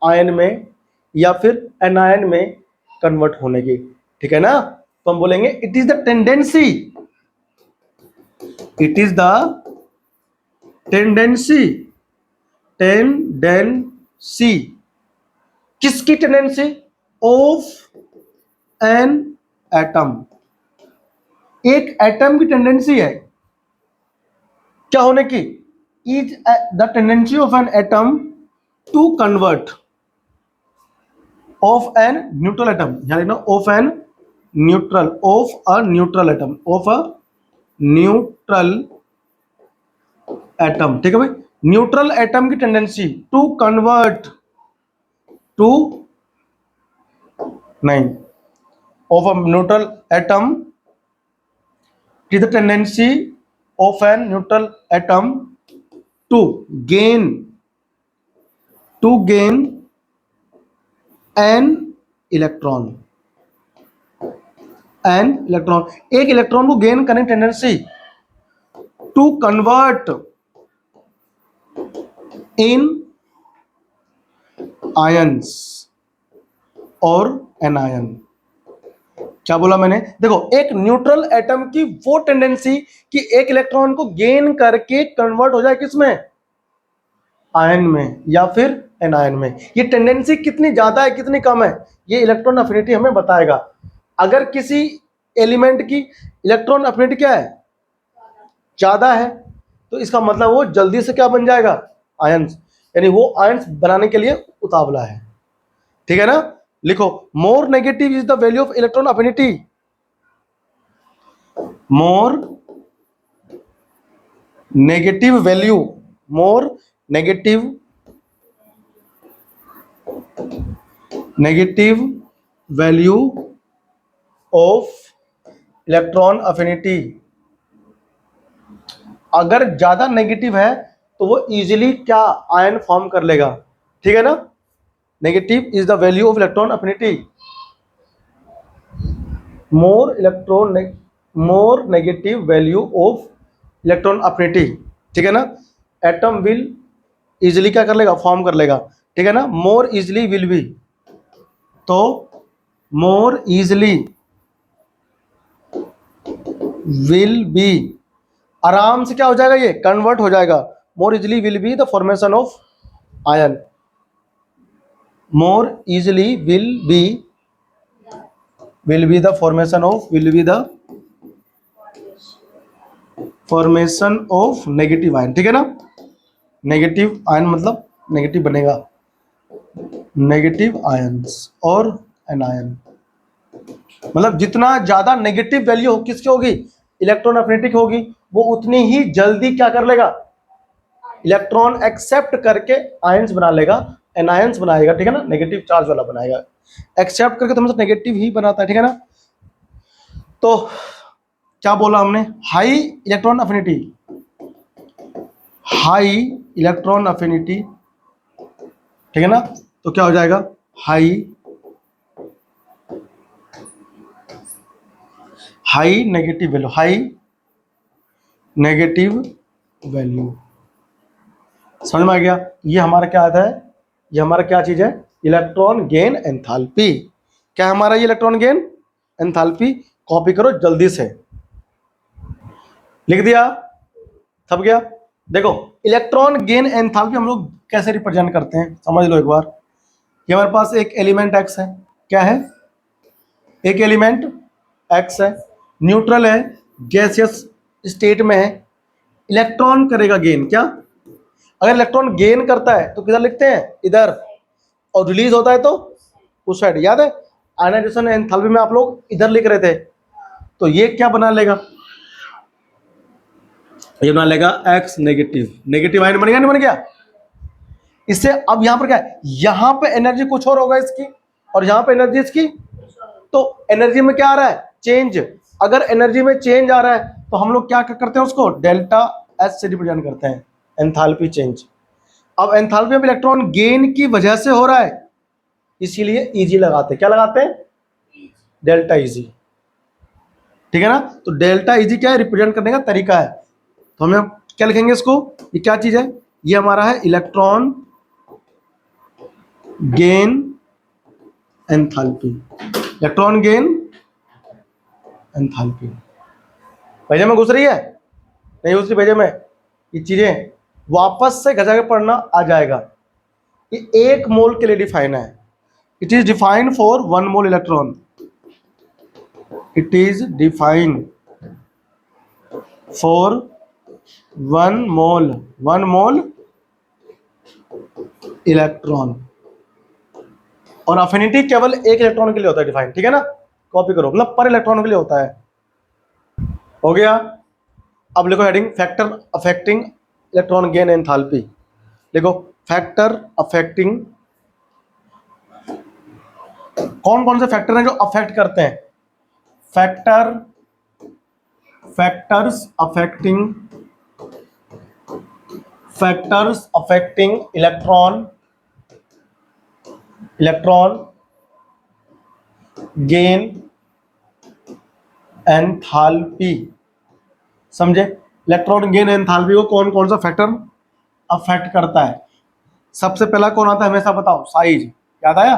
आयन में या फिर एनायन में कन्वर्ट होने की, ठीक है ना? तो हम बोलेंगे it is the tendency, it is the tendency, tendency किसकी टेंडेंसी? Of an atom. एक एटम की टेंडेंसी है क्या होने की? Is the tendency of an atom to convert, of an neutral atom, यानी ना of an neutral, of a neutral atom, of a neutral atom, ठीक है भाई? न्यूट्रल एटम की टेंडेंसी टू कन्वर्ट टू, नहीं, of a neutral atom, it is the tendency of an neutral atom to gain an electron, एक electron को gain करने की tendency to convert in ions और एनायन। क्या बोला मैंने? देखो, एक न्यूट्रल एटम की वो टेंडेंसी कि एक इलेक्ट्रॉन को गेन करके कन्वर्ट हो जाए किसमें? आयन में या फिर एनायन में। ये टेंडेंसी कितनी ज्यादा है कितनी कम है, ये इलेक्ट्रॉन अफिनिटी हमें बताएगा। अगर किसी एलिमेंट की इलेक्ट्रॉन अफिनिटी क्या है? ज्यादा है, तो इसका मतलब वो जल्दी से क्या बन जाएगा? आयंस, यानी वो आयंस बनाने के लिए उतावला है, ठीक है ना? लिखो, more negative is the value of electron affinity, more negative value, more negative value of electron affinity, अगर ज्यादा नेगेटिव है तो वो इजीली क्या? आयन फॉर्म कर लेगा, ठीक है ना? Negative is the value of electron affinity, more negative value of electron affinity, ठीक है ना? एटम विल इजीली क्या कर लेगा? फॉर्म कर लेगा, ठीक है ना? मोर इजीली विल बी, तो मोर इजीली विल बी, आराम से क्या हो जाएगा? ये कन्वर्ट हो जाएगा। More easily will be the formation of ion, more easily will be the formation of negative ion, ठीक है ना? नेगेटिव आयन मतलब नेगेटिव बनेगा, नेगेटिव आयंस और एनायन, मतलब जितना ज्यादा नेगेटिव वैल्यू किसकी होगी, इलेक्ट्रॉन अफिनिटी की होगी, वो उतनी ही जल्दी क्या कर लेगा, इलेक्ट्रॉन एक्सेप्ट करके आयंस बना लेगा, एनायंस बनाएगा, ठीक है ना, नेगेटिव चार्ज वाला बनाएगा, एक्सेप्ट करके तो हमेशा नेगेटिव ही बनाता है, ठीक है ना। तो क्या बोला हमने, high electron affinity, high electron affinity, ठीक है ना, तो क्या हो जाएगा, high negative value, high negative value, समझ में आ गया। ये हमारा क्या आता है, ये हमारा क्या चीज है, इलेक्ट्रॉन गेन एंथैल्पी, क्या हमारा ये इलेक्ट्रॉन गेन एंथैल्पी, कॉपी करो जल्दी से, लिख दिया, सब गया। देखो इलेक्ट्रॉन गेन एंथैल्पी हम लोग कैसे रिप्रेजेंट करते हैं, समझ लो एक बार। ये हमारे पास एक एलिमेंट एक्स है, क्या है, एक एलिमेंट एक्स है, न्यूट्रल है, गैसियस स्टेट में है, इलेक्ट्रॉन करेगा गेन, क्या, अगर इलेक्ट्रॉन गेन करता है तो किधर लिखते हैं, इधर, और रिलीज होता है तो उस साइड, याद है आयनाइजेशन एंथैल्पी में आप लोग इधर लिख रहे थे, तो ये क्या बना लेगा, ये बना लेगा एक्स नेगेटिव, नेगेटिव आयन बन गया, नहीं बन गया। इससे अब यहां पर क्या है, यहां पे एनर्जी कुछ और होगा इसकी, और यहां पे एनर्जी इसकी, तो एनर्जी में क्या आ रहा है, चेंज, अगर एनर्जी में चेंज आ रहा है तो हम लोग क्या करते हैं, उसको डेल्टा एच से रिप्रेजेंट करते हैं, एंथैल्पी चेंज। अब एंथैल्पी में इलेक्ट्रॉन गेन की वजह से हो रहा है, इसीलिए इजी लगाते हैं, क्या लगाते हैं, डेल्टा इजी, ठीक है ना। तो डेल्टा इजी क्या है, रिप्रेजेंट करने का तरीका है, तो हमें क्या लिखेंगे इसको, ये क्या चीज है, ये हमारा है electron gain enthalpy, electron gain enthalpy. भेजे में घुस रही है, नहीं घुस रही भेजे में, ये चीजें वापस से घसा के पढ़ना आ जाएगा। ये 1 मोल के लिए डिफाइन है, it is defined for 1 mole electron, it is defined for 1 mole electron, और अफिनिटी केवल एक इलेक्ट्रॉन के लिए होता है डिफाइन, ठीक है ना, कॉपी करो, मतलब पर इलेक्ट्रॉन के लिए होता है, हो गया। अब लिखो heading, factor affecting electron gain enthalpy, लिखो फैक्टर अफेक्टिंग, कौन कौन से फैक्टर हैं जो अफेक्ट करते हैं, factors affecting electron gain enthalpy, समझे, इलेक्ट्रॉन गेन एंथैल्पी को कौन कौन सा फैक्टर अफेक्ट करता है। सबसे पहला कौन आता है, हमेशा बताओ, साइज, याद आया,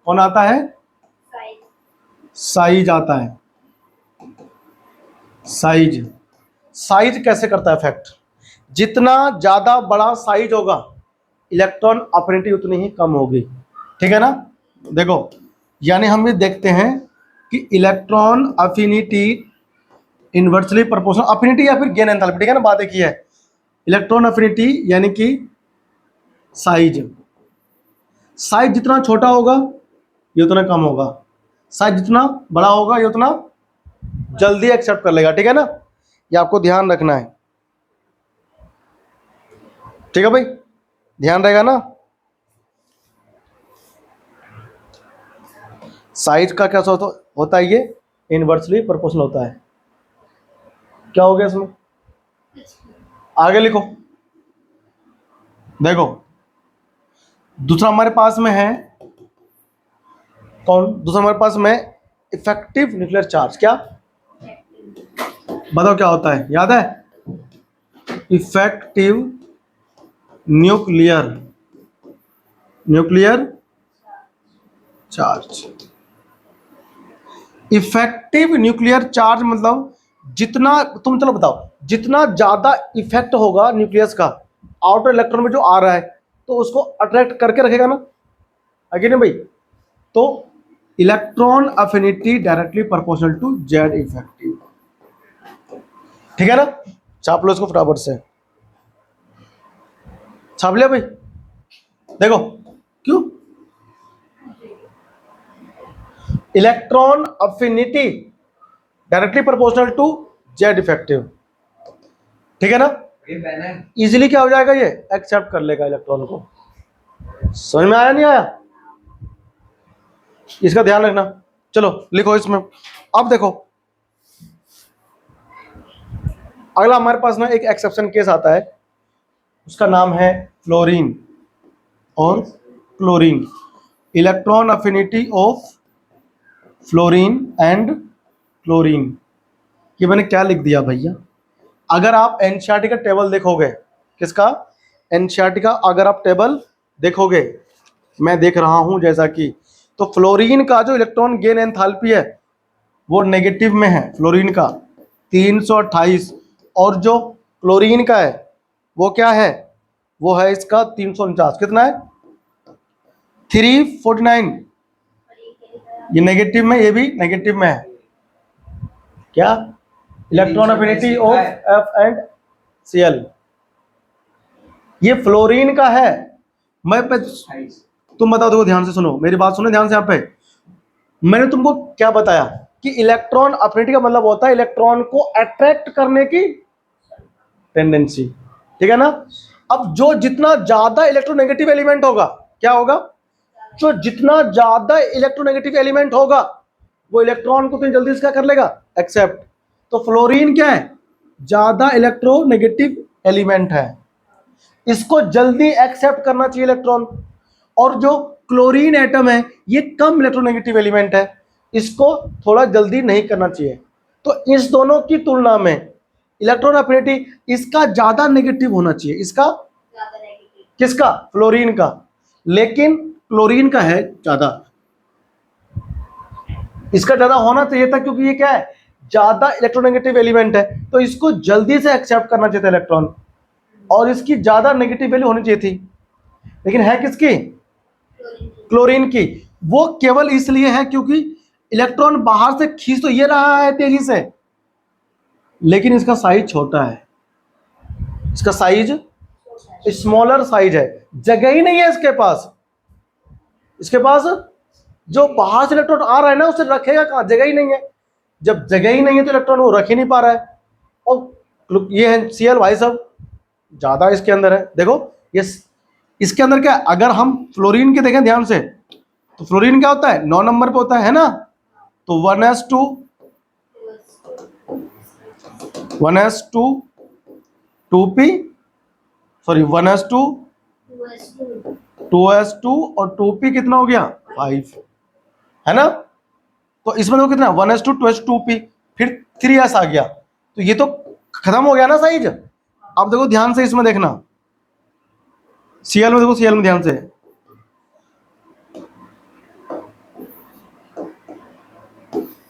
कौन आता है, साइज आता है, साइज कैसे करता है इफेक्ट, जितना ज्यादा बड़ा साइज होगा इलेक्ट्रॉन अफिनिटी उतनी ही कम होगी, ठीक है ना। देखो यानी हम ये देखते हैं कि electron affinity inversely proportional, affinity या फिर गेन एंथैल्पी, ठीक है ना, बात एक ही है, इलेक्ट्रॉन अफिनिटी यानी कि साइज जितना छोटा होगा ये उतना कम होगा, साइज जितना बड़ा होगा ये उतना जल्दी एक्सेप्ट कर लेगा, ठीक है ना, ये आपको ध्यान रखना है, ठीक है भाई, ध्यान रहेगा ना। साइज का क्या होता है, ये इनवर्सली प्रोपोर्शनल होता है, क्या हो गया इसमें, आगे लिखो, देखो दूसरा हमारे पास में है कौन, दूसरा हमारे पास में इफेक्टिव न्यूक्लियर चार्ज, क्या, बताओ क्या होता है, याद है, effective nuclear charge, effective nuclear charge मतलब जितना, तुम चलो बताओ, जितना ज्यादा इफेक्ट होगा न्यूक्लियस का आउटर इलेक्ट्रॉन में जो आ रहा है तो उसको अट्रैक्ट करके रखेगा ना, आगे नहीं भाई, तो electron affinity directly proportional to Z effective, ठीक है ना, चाप लो इसको फटाफट से। छाप लिया भाई, देखो क्यों, electron affinity directly proportional to Z effective, ठीक है ना। ये पहना है। इजीली क्या हो जाएगा, ये एक्सेप्ट कर लेगा इलेक्ट्रॉन को। समझ में आया नहीं आया, इसका ध्यान रखना। चलो लिखो इसमें। अब देखो अगला हमारे पास ना एक एक्सेप्शन केस आता है, उसका नाम है फ्लोरीन और chlorine, electron affinity of fluorine and chlorine. ये मैंने क्या लिख दिया भैया, अगर आप एनसीईआरटी का टेबल देखोगे, किसका, एनसीईआरटी का अगर आप टेबल देखोगे, मैं देख रहा हूं जैसा कि, तो फ्लोरीन का जो इलेक्ट्रॉन गेन एंथैल्पी है वो नेगेटिव में है, फ्लोरीन का 328, और जो क्लोरीन का है वो क्या है, वो है इसका 349, कितना है 349, ये नेगेटिव में, ये भी नेगेटिव में है। क्या, electron affinity of F and C L, ये फ्लोरीन का है। मैं तुम बताओ, देखो ध्यान से सुनो, मेरी बात सुनो ध्यान से। यहाँ पे मैंने तुमको क्या बताया कि इलेक्ट्रॉन अफिनिटी का मतलब होता है इलेक्ट्रॉन को अट्रैक्ट करने की टेंडेंसी, ठीक है ना। अब जो जितना ज्यादा इलेक्ट्रोनेगेटिव एलिमेंट होगा, क्या होगा, जो जितना ज्यादा इलेक्ट्रोनेगेटिव एलिमेंट होगा वो इलेक्ट्रॉन को तो जल्दी से क्या कर लेगा, एक्सेप्ट। तो फ्लोरीन क्या है, ज्यादा इलेक्ट्रोनेगेटिव एलिमेंट है, इसको जल्दी एक्सेप्ट करना चाहिए इलेक्ट्रॉन। और जो क्लोरीन एटम है ये कम इलेक्ट्रोनेगेटिव एलिमेंट है, इसको थोड़ा जल्दी नहीं करना चाहिए। तो इस दोनों की तुलना में इलेक्ट्रॉन अफिनिटी इसका ज्यादा नेगेटिव होना चाहिए, इसका, किसका, फ्लोरीन का, लेकिन क्लोरीन का है ज्यादा, इसका ज्यादा होना चाहिए था क्योंकि ये क्या है, ज्यादा इलेक्ट्रोनेगेटिव एलिमेंट है, तो इसको जल्दी से एक्सेप्ट करना चाहिए था इलेक्ट्रॉन, और इसकी ज्यादा नेगेटिव वैल्यू होनी चाहिए थी, लेकिन है किसकी, क्लोरीन की। वो केवल इसलिए है क्योंकि इलेक्ट्रॉन बाहर से खींच तो ये रहा है तेजी से, लेकिन इसका साइज छोटा है, इसका साइज स्मॉलर साइज है, जगह ही नहीं है इसके पास। इसके पास जो बाहर से इलेक्ट्रॉन आ रहा है ना, उसे रखेगा कहां, जगह ही नहीं है। जब जगह ही नहीं है तो इलेक्ट्रॉन वो रख ही नहीं पा रहा है। और ये है सीएल भाई साहब, ज्यादा इसके अंदर है। देखो ये इसके अंदर क्या है, अगर हम फ्लोरीन के देखें ध्यान से, तो फ्लोरीन क्या होता है, 9 नंबर पे होता है ना, तो 1s2 2p, sorry 1s2 2s2 और 2p कितना हो गया 5, है ना। तो इसमें देखो कितना 1s2 2s2p, फिर 3s आ गया, तो ये तो खत्म हो गया ना साइज। अब देखो ध्यान से इसमें देखना, सीएल में देखो, सीएल में ध्यान से,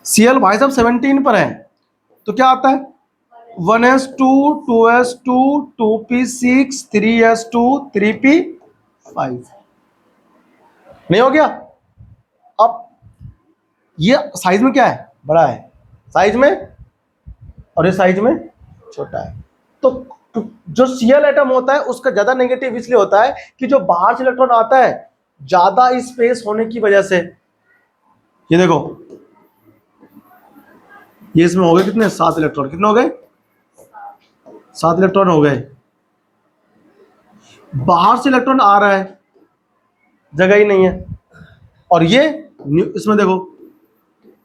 सीएल भाई साहब 17 पर है, तो क्या आता है 1s2 2s2 2p6 3s2 3p5, नहीं हो गया। अब ये साइज में क्या है, बड़ा है साइज में, और ये साइज में छोटा है। तो जो सीएल एटम होता है उसका ज्यादा नेगेटिव इसलिए होता है कि जो बाहर से इलेक्ट्रॉन आता है ज्यादा स्पेस होने की वजह से, ये देखो ये इसमें हो गए कितने, 7 इलेक्ट्रॉन, कितने हो गए, 7 इलेक्ट्रॉन हो गए। बाहर से इलेक्ट्रॉन आ रहा है, जगह ही नहीं है। और ये इसमें देखो,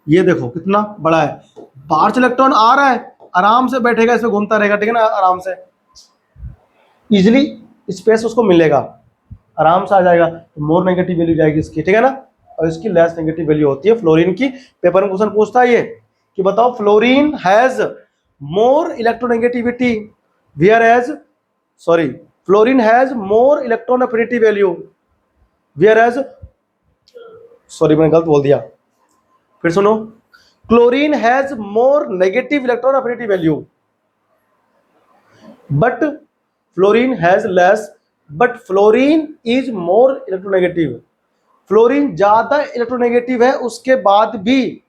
ये देखो कितना बड़ा है, बाहर से इलेक्ट्रॉन आ रहा है, आराम से बैठेगा, इसमें घूमता रहेगा, ठीक है ना, आराम से इजिली स्पेस उसको मिलेगा, आराम से आ जाएगा। तो मोर नेगेटिव वैल्यू जाएगी इसकी, ठीक है ना, और इसकी लेस नेगेटिव वैल्यू होती है फ्लोरीन की। पेपर में क्वेश्चन पूछता है ये कि बताओ fluorine has more electronegativity whereas, sorry fluorine has more electron affinity value whereas, sorry मैंने गलत बोल दिया, फिर सुनो, chlorine has more negative electron affinity value but fluorine has less, but fluorine is more electronegative. Fluorine ज्यादा electronegative है, उसके बाद भी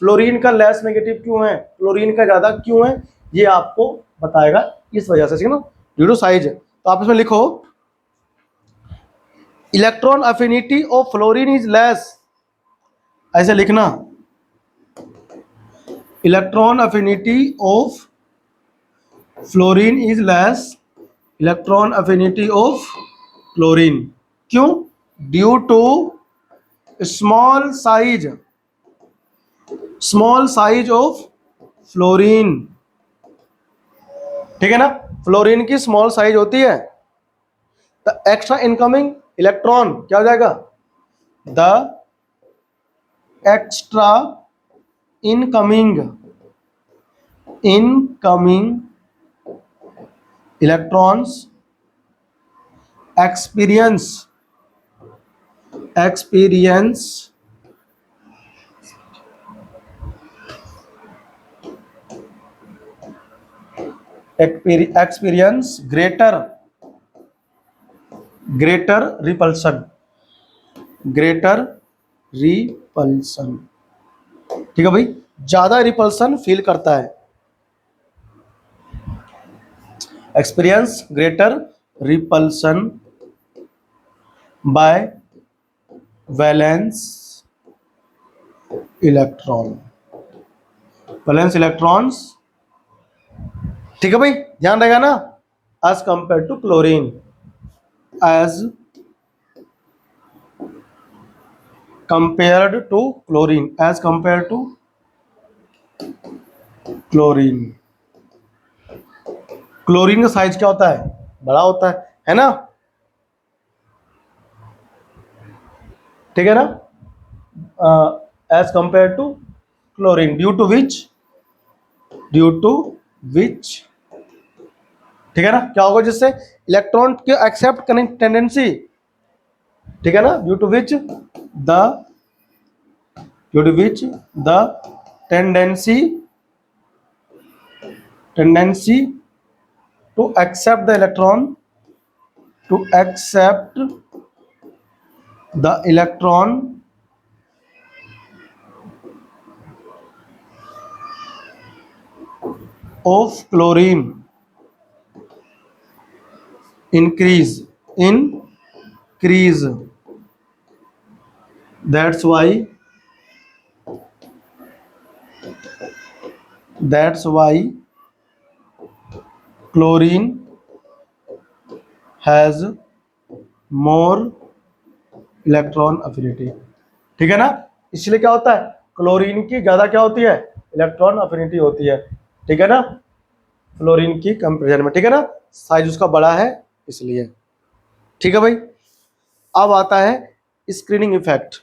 फ्लोरीन का लेस नेगेटिव क्यों है, फ्लोरीन का ज्यादा क्यों है, ये आपको बताएगा इस वजह से, ठीक है ना, ड्यू टू साइज। तो आप इसमें लिखो electron affinity of fluorine is less, ऐसे लिखना, electron affinity of fluorine is less, electron affinity of chlorine, क्यों? Due to small size of fluorine, ठीक है ना, फ्लोरीन की स्मॉल साइज होती है, द एक्स्ट्रा इनकमिंग इलेक्ट्रॉन क्या हो जाएगा, the extra incoming electrons experience greater repulsion, ठीक है भाई, ज्यादा रिपल्सन फील करता है, experience greater repulsion by valence electrons, ठीक है भाई, ध्यान रहेगा ना, as compare to chlorine, as compare to chlorine का साइज क्या होता है, बड़ा होता है ना, ठीक है ना, as compare to chlorine, due to which, ठीक है ना, क्या होगा जिससे इलेक्ट्रॉन के एक्सेप्ट करने की टेंडेंसी, ठीक है ना, due to which the tendency to accept the electron of chlorine increase, that's why chlorine has more electron affinity, ठीक है ना, इसलिए क्या होता है, क्लोरीन की ज्यादा क्या होती है, इलेक्ट्रॉन अफिनिटी होती है, ठीक है ना, फ्लोरीन की कंपेरिजन में, ठीक है ना, साइज उसका बड़ा है इसलिए, ठीक है भाई। अब आता है स्क्रीनिंग इफेक्ट,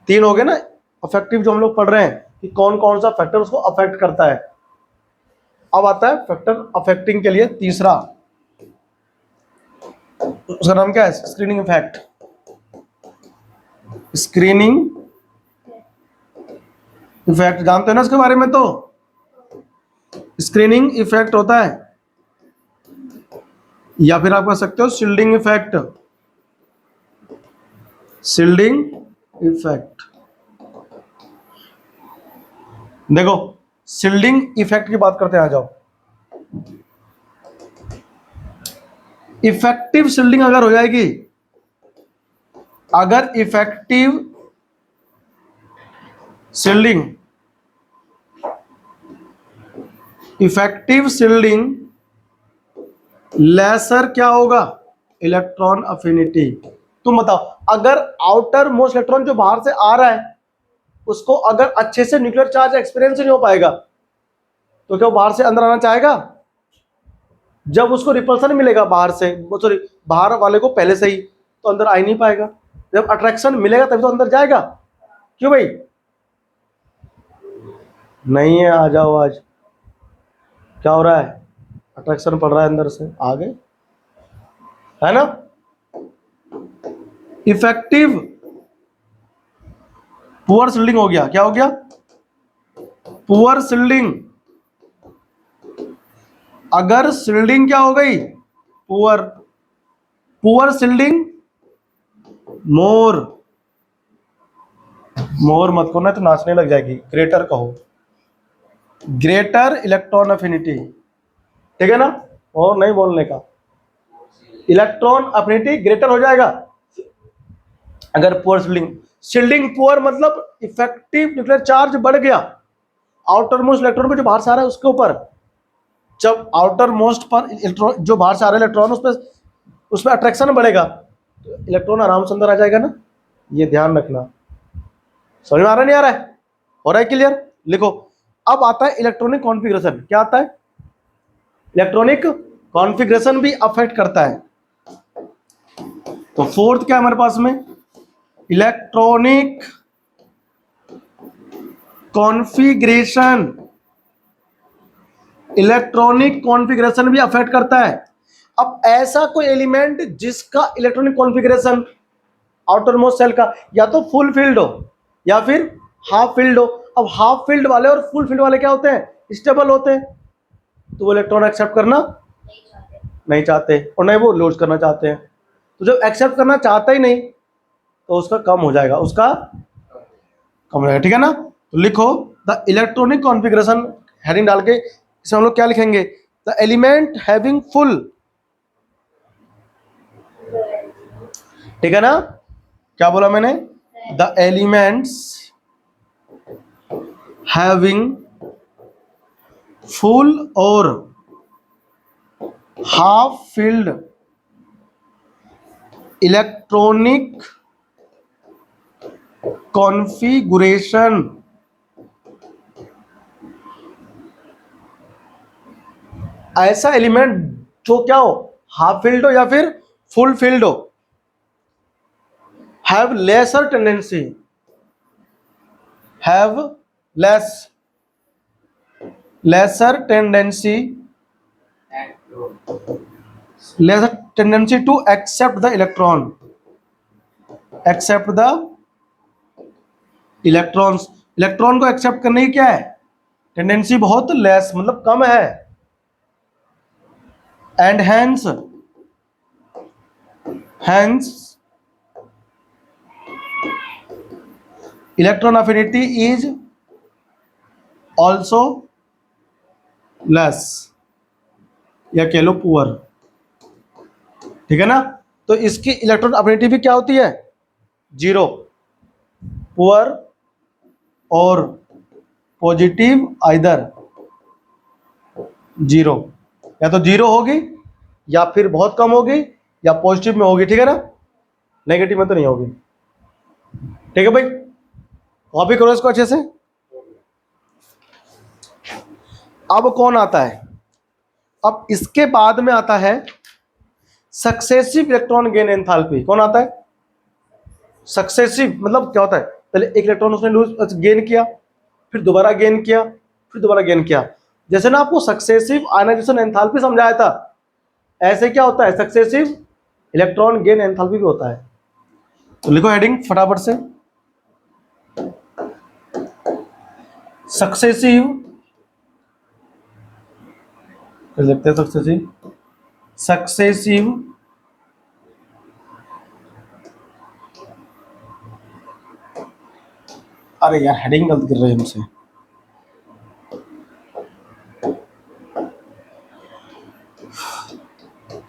तीन हो गए ना अफेक्टिव जो हम लोग पढ़ रहे हैं कि कौन कौन सा फैक्टर उसको अफेक्ट करता है, अब आता है फैक्टर अफेक्टिंग के लिए तीसरा, उसका नाम क्या है, स्क्रीनिंग इफेक्ट। स्क्रीनिंग इफेक्ट जानते हो ना इसके बारे में, तो स्क्रीनिंग इफेक्ट होता है, या फिर आप कह सकते हो शील्डिंग इफेक्ट, देखो शील्डिंग इफेक्ट की बात करते हैं, आ जाओ, इफेक्टिव शील्डिंग अगर हो जाएगी, अगर इफेक्टिव शील्डिंग लेसर क्या होगा, इलेक्ट्रॉन अफिनिटी। तुम बताओ, अगर आउटर मोस्ट इलेक्ट्रॉन जो बाहर से आ रहा है उसको अगर अच्छे से न्यूक्लियर चार्ज एक्सपीरियंस नहीं हो पाएगा तो क्या वो बाहर से अंदर आना चाहेगा, जब उसको रिपल्सन मिलेगा बाहर से, सॉरी बाहर वाले को पहले से ही, तो अंदर आ ही नहीं पाएगा, जब अट्रैक्शन मिलेगा तभी तो अंदर जाएगा, क्यों भाई, नहीं है, आ जाओ, आज क्या हो रहा है, अट्रैक्शन पड़ रहा है अंदर से, आ गए, है ना। इफेक्टिव पुअर शील्डिंग हो गया, क्या हो गया, पुअर शील्डिंग, अगर शील्डिंग क्या हो गई, पुअर शील्डिंग, मोर मत करना तो नाचने लग जाएगी, ग्रेटर कहो, ग्रेटर इलेक्ट्रॉन अफिनिटी, ठीक है ना, और नहीं बोलने का, इलेक्ट्रॉन अफिनिटी ग्रेटर हो जाएगा, अगर पुअर शील्डिंग पुअर मतलब इफेक्टिव न्यूक्लियर चार्ज बढ़ गया आउटर मोस्ट इलेक्ट्रॉन को जो बाहर से आ रहा है उसके ऊपर, जब आउटर मोस्ट पर इलेक्ट्रॉन जो बाहर से आ रहा है इलेक्ट्रॉन उस पर अट्रैक्शन बढ़ेगा तो इलेक्ट्रॉन आराम से अंदर आ जाएगा ना। ये ध्यान रखना, समझ में आ रहा नहीं आ रहा है, हो रहा है क्लियर? लिखो। अब आता है इलेक्ट्रॉनिक कॉन्फ़िगरेशन। क्या आता है? इलेक्ट्रॉनिक कॉन्फ़िगरेशन भी अफेक्ट करता है। तो फोर्थ क्या है हमारे पास में? Electronic configuration. इलेक्ट्रॉनिक कॉन्फ़िगरेशन भी अफेक्ट करता है। अब ऐसा कोई एलिमेंट जिसका electronic configuration outermost shell का या तो फुल फील्ड हो या फिर हाफ फील्ड हो। अब हाफ फील्ड वाले और फुल फील्ड वाले क्या होते हैं? स्टेबल होते हैं, तो वो इलेक्ट्रॉन एक्सेप्ट करना नहीं चाहते और नहीं वो लूज करना चाहते हैं। तो जब एक्सेप्ट करना चाहता ही नहीं तो उसका कम हो जाएगा, उसका कम हो जाएगा, ठीक है ना। तो लिखो द इलेक्ट्रॉनिक कॉन्फ़िगरेशन, हेडिंग डाल के इसमें हम लोग क्या लिखेंगे? द एलिमेंट हैविंग फुल, ठीक है ना। क्या बोला मैंने? द एलिमेंट्स हैविंग फुल और हाफ फील्ड इलेक्ट्रॉनिक कॉन्फ़िगरेशन ऐसा एलिमेंट जो क्या हो, हाफ फील्ड हो या फिर फुल फील्ड हो, have lesser tendency, have lesser tendency to accept the electrons. Electron को एक्सेप्ट करने की क्या है? टेंडेंसी बहुत लेस, मतलब कम है। And hence electron affinity is also less, या कह लो पुअर, ठीक है ना। तो इसकी इलेक्ट्रॉन अफिनिटी भी क्या होती है? 0, पुअर और पॉजिटिव आइदर 0, या तो 0 होगी या फिर बहुत कम होगी या पॉजिटिव में होगी, ठीक है ना, नेगेटिव में तो नहीं होगी, ठीक है भाई। कॉपी करो इसको अच्छे से। अब कौन आता है? अब इसके बाद में आता है सक्सेसिव इलेक्ट्रॉन गेन एंथैल्पी। कौन आता है? सक्सेसिव मतलब क्या होता है? पहले एक इलेक्ट्रॉन उसने लूज गेन किया, फिर दोबारा गेन किया, फिर दोबारा गेन किया। जैसे ना आपको सक्सेसिव आयनाइजेशन एंथैल्पी समझाया था, ऐसे क्या होता है? सक्सेसिव इलेक्ट्रॉन गेन एंथैल्पी भी होता है। तो लिखो हेडिंग फटाफट से, सक्सेसिव, लिखते हैं सक्सेसिव अरे यार हेडिंग गलत कर रहे हैं हमसे।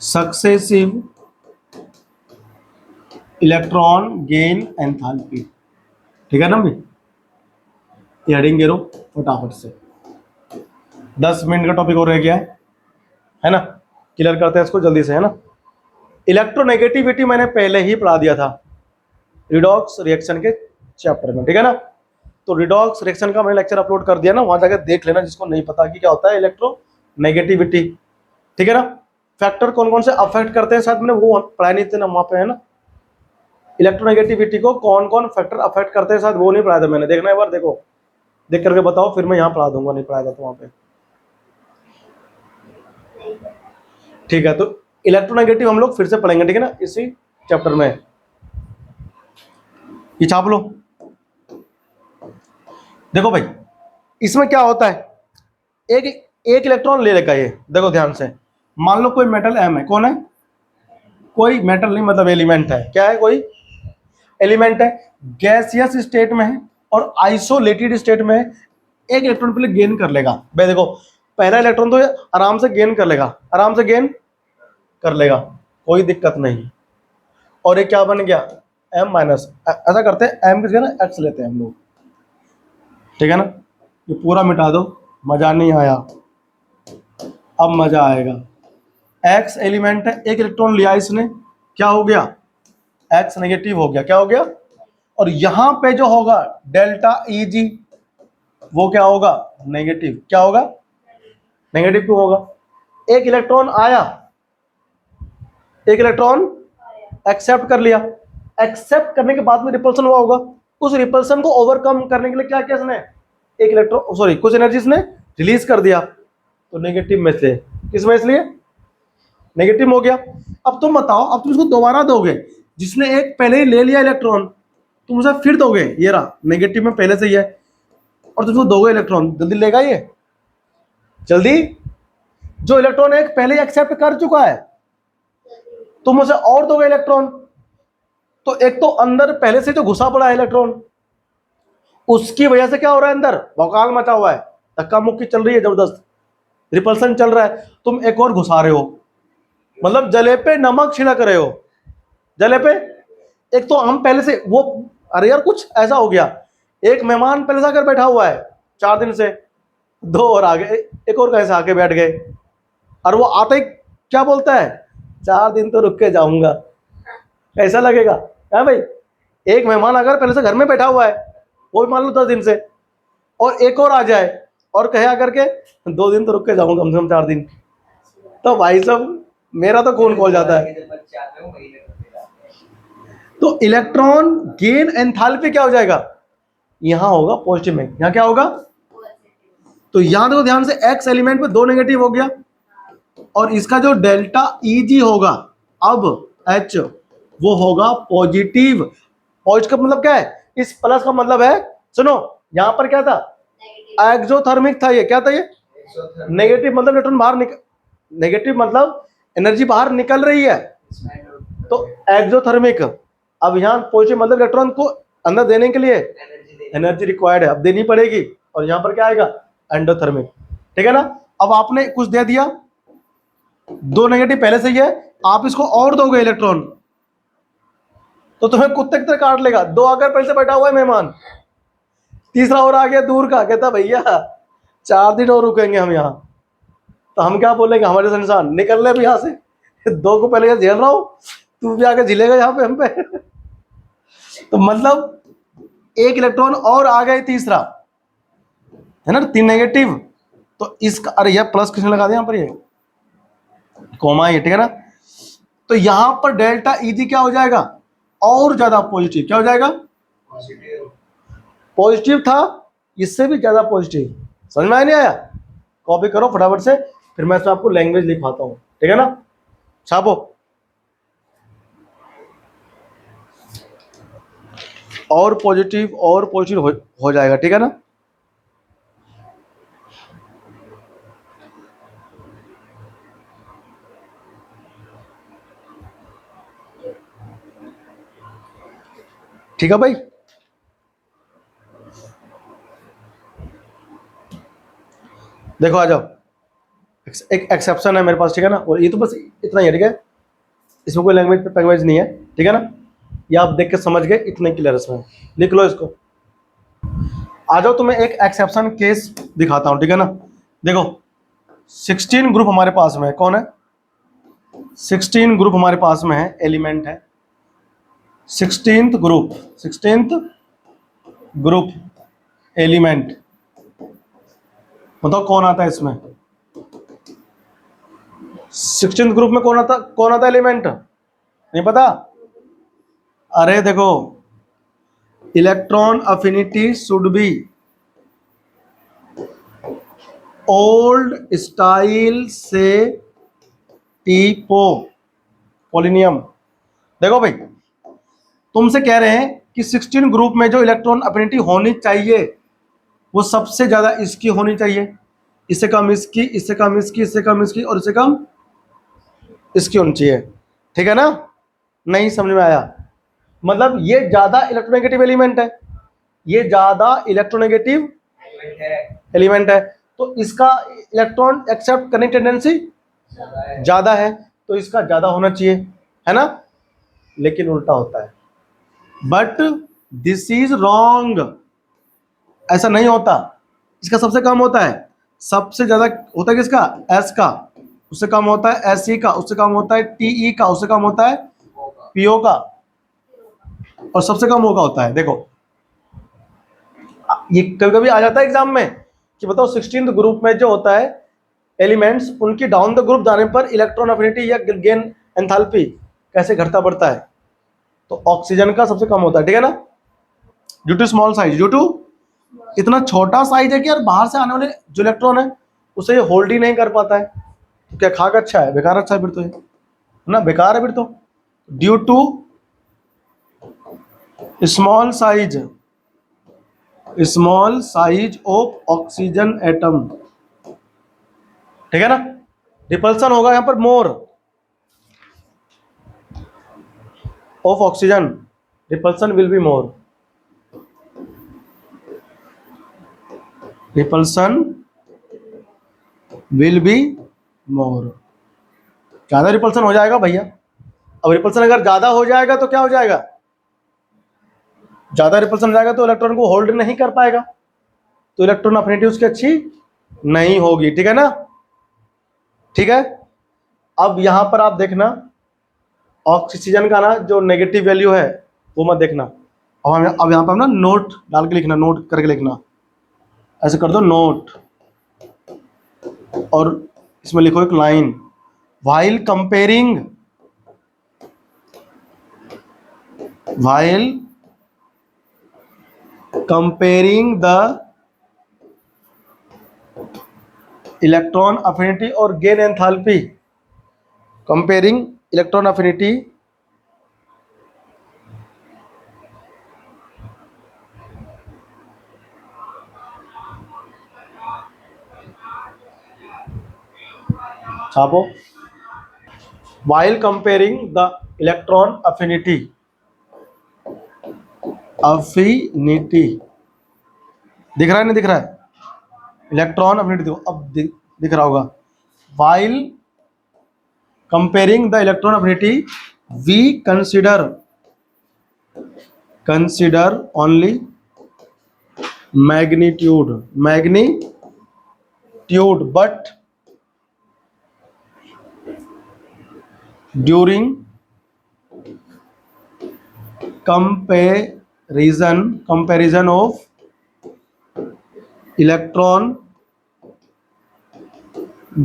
सक्सेसिव इलेक्ट्रॉन गेन एंथैल्पी, ठीक है ना भाई। ये हेडिंग गिरो फटाफट से, 10 मिनट का टॉपिक और रह गया है ना। क्लियर करते हैं इसको जल्दी से, है ना। इलेक्ट्रोनेगेटिविटी मैंने पहले ही पढ़ा दिया था रिडॉक्स रिएक्शन के चैप्टर में, ठीक है ना। तो रिडॉक्स रिएक्शन का मैंने लेक्चर अपलोड कर दिया ना, वहां जाकर देख लेना जिसको नहीं पता कि क्या होता है इलेक्ट्रोनेगेटिविटी, ठीक है ना। फैक्टर कौन कौन से अफेक्ट करते हैं शायद मैंने वो पढ़ाया नहीं थे ना वहां पे, है ना। इलेक्ट्रोनेगेटिविटी को कौन कौन फैक्टर अफेक्ट करते हैं शायद वो नहीं पढ़ाया था मैंने, देखना एक बार, देखो देख करके बताओ, फिर मैं यहाँ पढ़ा दूंगा, नहीं पढ़ाया था तो वहां पे, ठीक है। तो इलेक्ट्रोनेगेटिव हम लोग फिर से पढ़ेंगे, ठीक है ना, इसी चैप्टर में। ये छाप लो। देखो भाई इसमें क्या होता है, एक इलेक्ट्रॉन ले लेगा, ये देखो ध्यान से। मान लो कोई मेटल एम है, कौन है? कोई मेटल नहीं, मतलब एलिमेंट है। क्या है? कोई एलिमेंट है, गैसियस स्टेट में है और आइसोलेटेड स्टेट में है। एक इलेक्ट्रॉन पहले गेन कर लेगा भाई, देखो पहला इलेक्ट्रॉन तो आराम से गेन कर लेगा, आराम से गेन कर लेगा, कोई दिक्कत नहीं। और ये क्या बन गया? एम माइनस, ऐसा करते हैं एम की जगह ना एक्स लेते हैं हम लोग, ठीक है ना। ये पूरा मिटा दो, मज़ा नहीं आया, अब मज़ा आएगा। एक्स एलिमेंट है, एक इलेक्ट्रॉन लिया इसने, क्या हो गया, एक्स नेगेटिव हो गया, क्या हो गया। और यहां पे जो होगा डेल्टा ई जी, वो क्या होगा, नेगेटिव, क्या होगा, नेगेटिव क्यों होगा। एक इलेक्ट्रॉन आया, एक इलेक्ट्रॉन एक्सेप्ट कर लिया, एक्सेप्ट करने के बाद में रिपल्सन हुआ होगा, उस रिपल्सन को ओवरकम करने के लिए क्या किया इसने, एक इलेक्ट्रॉन सॉरी कुछ एनर्जी इसने रिलीज कर दिया, तो नेगेटिव में से, किस में, इसलिए नेगेटिव हो गया। अब तुम बताओ, अब तुम इसको दोबारा दोगे, जिसने एक पहले ही ले लिया इलेक्ट्रॉन, तुम उसे फिर दोगे, ये रहा नेगेटिव में पहले से ही है, और तुम उसको दोगे इलेक्ट्रॉन, जल्दी लेगा ये, जल्दी। जो इलेक्ट्रॉन एक पहले ही एक्सेप्ट कर चुका है, तुम उसे और दोगे इलेक्ट्रॉन, तो एक तो अंदर पहले से जो घुसा पड़ा है इलेक्ट्रॉन, उसकी वजह से क्या हो रहा है, अंदर भौकाल मचा हुआ है, धक्का मुक्की चल रही है, जबरदस्त रिपल्सन चल रहा है, तुम एक और घुसा रहे हो, मतलब जले पे नमक छिड़क रहे हो, जले पे। एक तो हम पहले से वो, अरे यार कुछ ऐसा हो गया, एक मेहमान पहले से आकर बैठा हुआ है 4 दिन से, 2 और आ गए, एक और कैसे आके बैठ गए, और वो आते ही क्या बोलता है, 4 दिन तो रुक के जाऊंगा, कैसा लगेगा, है भाई। एक मेहमान अगर पहले से घर में बैठा हुआ है, वो भी मान लो 10 दिन से, और एक और आ जाए और कहे आकर के 2 दिन तो रुक के जाऊंगा, कम से कम 4 दिन, तो भाई साहब मेरा तो खून खोल जाता है। जब बच्चे आते हैं वो वही लगते हैं। तो इलेक्ट्रॉन गेन एंथैल्पी क्या हो जाएगा, यहां होगा पॉजिटिव में, यहां क्या होगा, तो यहां देखो ध्यान से, एक्स एलिमेंट पे 2 नेगेटिव हो गया, और इसका जो डेल्टा ई जी होगा, अब एच वो होगा पॉजिटिव। पॉजिटिव का मतलब क्या है, इस प्लस का मतलब है, सुनो यहां पर क्या था, एक्सोथर्मिक था, ये क्या था, ये नेगेटिव, मतलब इलेक्ट्रॉन बाहर निकल, नेगेटिव मतलब एनर्जी बाहर निकल रही है, तो एक्सोथर्मिक। अब यहाँ पॉजिटिव मतलब इलेक्ट्रॉन को अंदर देने के लिए एनर्जी रिक्वायर्ड है, अब देनी पड़ेगी, और यहाँ पर क्या आएगा, एंडोथर्मिक, ठीक है ना। अब आपने कुछ दे दिया, 2 नेगेटिव पहले से ही है, आप इसको और दोगे इलेक्ट्रॉन, तो तुम्हें कुत्ते की तरह काट लेगा। 2 आकर पहले से बैठा हुआ है मेहमान, तीसरा और आ गया दूर का, कहता भैया 4 दिन और रुकेंगे हम यहाँ, तो हम क्या बोलेंगे, हमारे जैसे इंसान निकल ले भी यहाँ से, 2 को पहले झेल रहा हूँ, तू भी आके झेलेगा यहाँ पे हम पे। तो मतलब एक इलेक्ट्रॉन और आ गए, तीसरा है ना, 3 नेगेटिव, तो इसका, अरे यार प्लस किसने लगा दिया यहाँ पर, ये कोमा, ये ठीक है ना। तो यहां पर डेल्टा ई जी क्या हो जाएगा, और ज्यादा पॉजिटिव, क्या हो जाएगा, पॉजिटिव था, इससे भी ज्यादा पॉजिटिव। समझ में नहीं आया, कॉपी करो फटाफट से, फिर मैं इसमें आपको लैंग्वेज लिखवाता हूँ, ठीक है ना, छापो। और पॉजिटिव हो जाएगा, ठीक है ना। ठीक है भाई, देखो आ जाओ, एक एक्सेप्शन है मेरे पास, ठीक है ना, और ये तो बस इतना ही है, ठीक है, इसमें कोई लैंग्वेज पैंग्वेज नहीं है, ठीक है ना, ये आप देख के समझ गए, इतने क्लियर इसमें, लिख लो इसको। आ जाओ, तुम्हें एक एक्सेप्शन केस दिखाता हूं, ठीक है ना। देखो 16 ग्रुप हमारे पास में है, कौन है, 16 ग्रुप हमारे पास में है, एलिमेंट है, 16th ग्रुप एलिमेंट, बताओ कौन आता है इसमें, 16th ग्रुप में कौन आता एलिमेंट, नहीं पता। अरे देखो, electron affinity should be old style से टीपो पोलिनियम। देखो भाई, तुमसे कह रहे हैं कि 16 ग्रुप में जो इलेक्ट्रॉन अफिनिटी होनी चाहिए, वो सबसे ज्यादा इसकी होनी चाहिए, इससे कम इसकी, इससे कम इसकी, इससे कम इसकी, और इससे कम इसकी होनी चाहिए, ठीक है ना। नहीं समझ में आया, मतलब ये ज्यादा इलेक्ट्रोनेगेटिव एलिमेंट है, ये ज्यादा इलेक्ट्रोनेगेटिव एलिमेंट है, तो इसका इलेक्ट्रॉन एक्सेप्ट करने की टेंडेंसी ज्यादा है, तो इसका ज्यादा होना चाहिए, है ना। लेकिन उल्टा होता है, बट दिस इज रॉन्ग, ऐसा नहीं होता। इसका सबसे कम होता है, सबसे ज्यादा होता है किसका, एस का, उससे कम होता है एस ई का, उससे कम होता है टी ई का, उससे कम होता है होगा। पीओ का, और सबसे कम ओ का होता है। देखो ये कभी कभी आ जाता है एग्जाम में कि बताओ 16th ग्रुप में जो होता है एलिमेंट्स, उनकी डाउन द ग्रुप जाने पर इलेक्ट्रॉन अफिनिटी या गेन एंथैल्पी कैसे घटता बढ़ता है। तो ऑक्सीजन का सबसे कम होता है, ठीक है ना, due to small size, due to इतना छोटा साइज है कि यार बाहर से आने वाले जो इलेक्ट्रॉन है उसे ये होल्ड ही नहीं कर पाता है। तो क्या खाक अच्छा है, बेकार अच्छा है फिर तो ये, है ना, बेकार है फिर तो। Due to small size of oxygen atom, ठीक है ना, रिपल्सन होगा यहां पर more of oxygen, repulsion will be more, repulsion will be more, ज्यादा रिपल्सन हो जाएगा भैया। अब रिपल्सन अगर ज्यादा हो जाएगा तो क्या हो जाएगा, ज्यादा रिपल्सन हो जाएगा तो इलेक्ट्रॉन को होल्ड नहीं कर पाएगा, तो इलेक्ट्रॉन अफिनिटी उसकी अच्छी नहीं होगी, ठीक है ना, ठीक है। अब यहां पर आप देखना ऑक्सीजन का ना जो नेगेटिव वैल्यू है वो मत देखना। अब यहां पर ना नोट डाल के लिखना, नोट करके लिखना, ऐसे कर दो नोट, और इसमें लिखो एक line, while comparing the electron affinity और gain enthalpy, comparing electron affinity छापो, while comparing the electron affinity दिख रहा है नहीं दिख रहा है, इलेक्ट्रॉन अफिनिटी देखो, अब दिख रहा होगा, while comparing the electron affinity we consider only magnitude, but during comparison of electron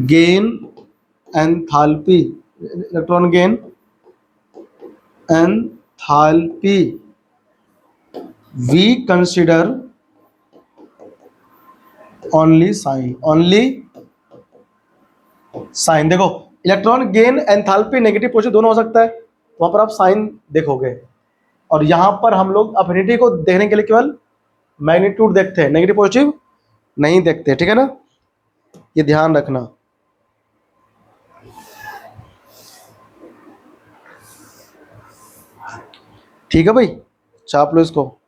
gain enthalpy we consider only sign. देखो electron gain enthalpy negative positive दोनों हो सकता है, वहां पर आप साइन देखोगे, और यहां पर हम लोग अफिनिटी को देखने के लिए केवल मैग्नीट्यूड देखते हैं, नेगेटिव पॉजिटिव नहीं देखते, ठीक है ना, ये ध्यान रखना। ठीक है भाई, छाप लो इसको,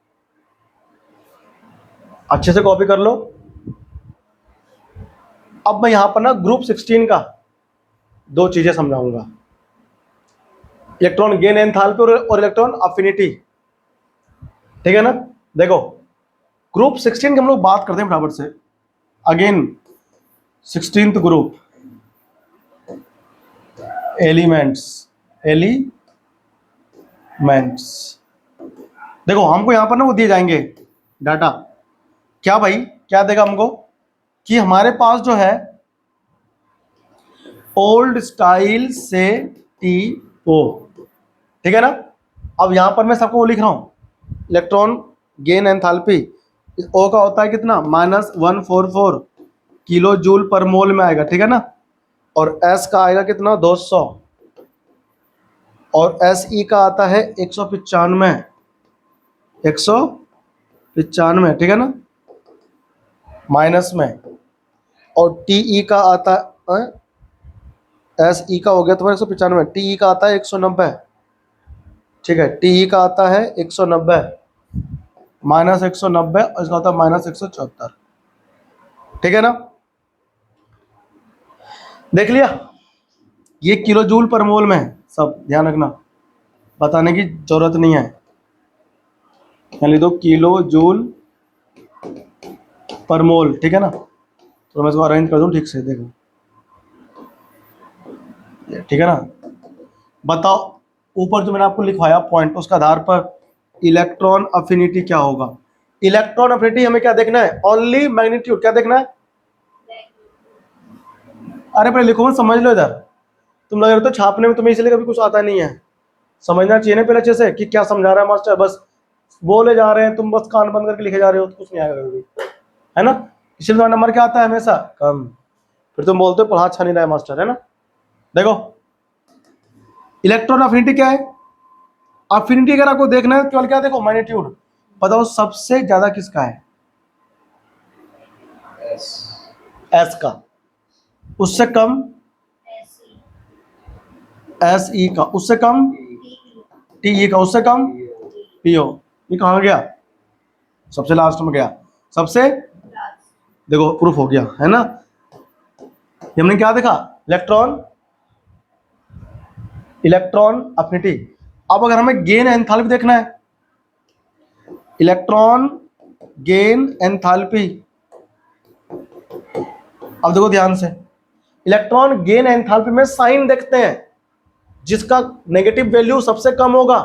अच्छे से कॉपी कर लो। अब मैं यहां पर ना ग्रुप 16 का दो चीजें समझाऊंगा, इलेक्ट्रॉन गेन एंथैल्पी और इलेक्ट्रॉन अफिनिटी, ठीक है ना। देखो ग्रुप 16 की हम लोग बात करते हैं फटाफट से, अगेन 16th ग्रुप एलिमेंट्स, देखो हमको यहां पर ना वो दिए जाएंगे डाटा, क्या भाई क्या देगा हमको, कि हमारे पास जो है ओल्ड स्टाइल से टी ओ, ठीक है ना। अब यहां पर मैं सबको वो लिख रहा हूं, इलेक्ट्रॉन गेन एंथैल्पी ओ का होता है कितना, -144 किलो जूल पर मोल में आएगा, ठीक है ना, और एस का आएगा कितना 200, और एस ई का आता है 195, ठीक है ना, माइनस में, और टी ई का आता है, एस ई का हो गया तुम्हारा 195, टी ई का आता है 190, ठीक है, टी ई का आता है 190, -190, और इसका होता है -174, ठीक है ना। देख लिया, ये किलो जूल पर मोल में है, सब ध्यान रखना, बताने की जरूरत नहीं है। यहाँ लिख दो किलो जूल पर मोल, ठीक है ना। तो मैं इसको अरेंज कर दूँ ठीक से, देखो ठीक है ना। बताओ ऊपर जो मैंने आपको लिखवाया पॉइंट, उसके आधार पर इलेक्ट्रॉन अफिनिटी क्या होगा। इलेक्ट्रॉन अफिनिटी हमें क्या देखना है, ओनली मैग्नीट्यूड, क्या देखना है। अरे पहले लिखो मत, समझ लो इधर, तुम लग रहे तो छापने में तुम्हें इसलिए कभी कुछ आता नहीं है। समझना चाहिए ना पहले अच्छे से कि क्या समझा रहा है मास्टर, बस बोले जा रहे हैं, तुम बस कान बंद करके लिखे जा रहे हो तो कुछ नहीं आएगा कभी, है ना। इसलिए तुम्हारा नंबर क्या आता है हमेशा, कम। फिर तुम बोलते हो पढ़ा अच्छा नहीं रहा है मास्टर, है ना। देखो इलेक्ट्रॉन अफिनिटी क्या है, अफिनिटी अगर आपको देखना है केवल क्या देखो, मैग्नीट्यूड। बताओ सबसे ज्यादा किसका है, एस एस का, उससे कम एस ई का, उससे कम टी ई का, उससे कम पी ओ। ये कहाँ गया, सबसे लास्ट में गया, सबसे देखो प्रूफ हो गया, है ना। ये हमने क्या देखा, इलेक्ट्रॉन, इलेक्ट्रॉन अफिनिटी। अब अगर हमें गेन एंथैल्पी देखना है, इलेक्ट्रॉन गेन एंथैल्पी, अब देखो ध्यान से, इलेक्ट्रॉन गेन एंथैल्पी में साइन देखते हैं, जिसका नेगेटिव वैल्यू सबसे कम होगा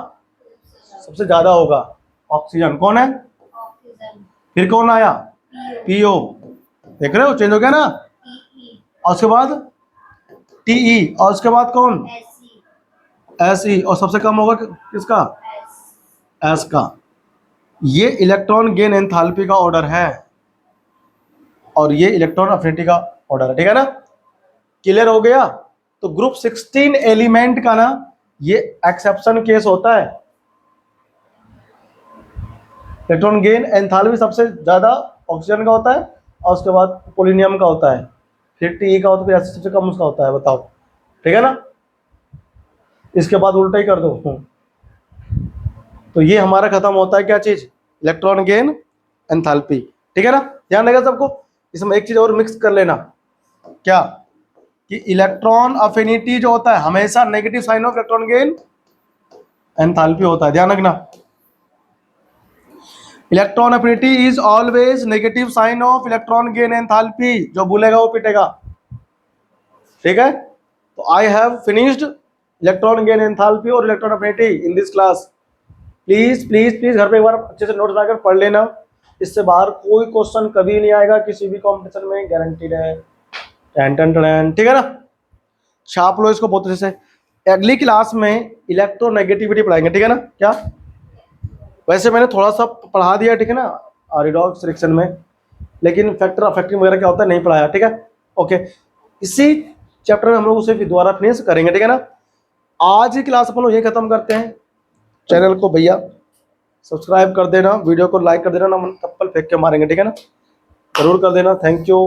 सबसे ज्यादा होगा, ऑक्सीजन। कौन है, फिर कौन आया, पीओ, देख रहे हो चेंज हो गया ना। और उसके बाद टीई, और उसके बाद कौन, एसई, और सबसे कम होगा किसका, एस का। ये इलेक्ट्रॉन गेन एंथैल्पी का ऑर्डर है और ये इलेक्ट्रॉन अफिनिटी का ऑर्डर है, ठीक है ना। क्लियर हो गया। तो ग्रुप 16 एलिमेंट का ना ये एक्सेप्शन केस होता है। इलेक्ट्रॉन गेन एंथैल्पी सबसे ज्यादा ऑक्सीजन का होता है और उसके बाद पोलिनियम का होता है, फिर टी का होता है, फिर ऐसे सबसे कम उसका होता है। बताओ ठीक है ना, इसके बाद उल्टा ही कर दो। तो ये हमारा खत्म होता है क्या चीज, इलेक्ट्रॉन गेन एंथैल्पी, ठीक है ना। ध्यान रहेगा सबको। इसमें एक चीज और मिक्स कर लेना, क्या कि इलेक्ट्रॉन अफिनिटी जो होता है हमेशा negative sign of electron gain enthalpy होता है, ध्यान रखना। Electron affinity is always negative sign of electron gain enthalpy, जो भूलेगा वो पिटेगा, ठीक है। तो I have finished electron gain enthalpy और electron affinity in this class. Please please please घर पे एक बार अच्छे से नोट्स बनाकर पढ़ लेना, इससे बाहर कोई क्वेश्चन कभी नहीं आएगा किसी भी कॉम्पिटिशन में, गारंटीड है। टन टन टन, ठीक है ना। छाप लो इसको बहुत अच्छे से। अगली क्लास में इलेक्ट्रोनेगेटिविटी पढ़ाएंगे, ठीक है ना। क्या वैसे मैंने थोड़ा सा पढ़ा दिया, ठीक है ना, रिडॉक्स रिएक्शन में, लेकिन फैक्टर अफेक्टिंग वगैरह क्या होता है नहीं पढ़ाया, ठीक है। ओके, इसी चैप्टर में हम लोग उसे दोबारा फिनिश करेंगे, ठीक है ना। आज की क्लास अपन लोग यही खत्म करते हैं। चैनल को भैया सब्सक्राइब कर देना, वीडियो को लाइक कर देना, ना मन चप्पल फेंक के मारेंगे, ठीक है ना, जरूर कर देना। Thank you.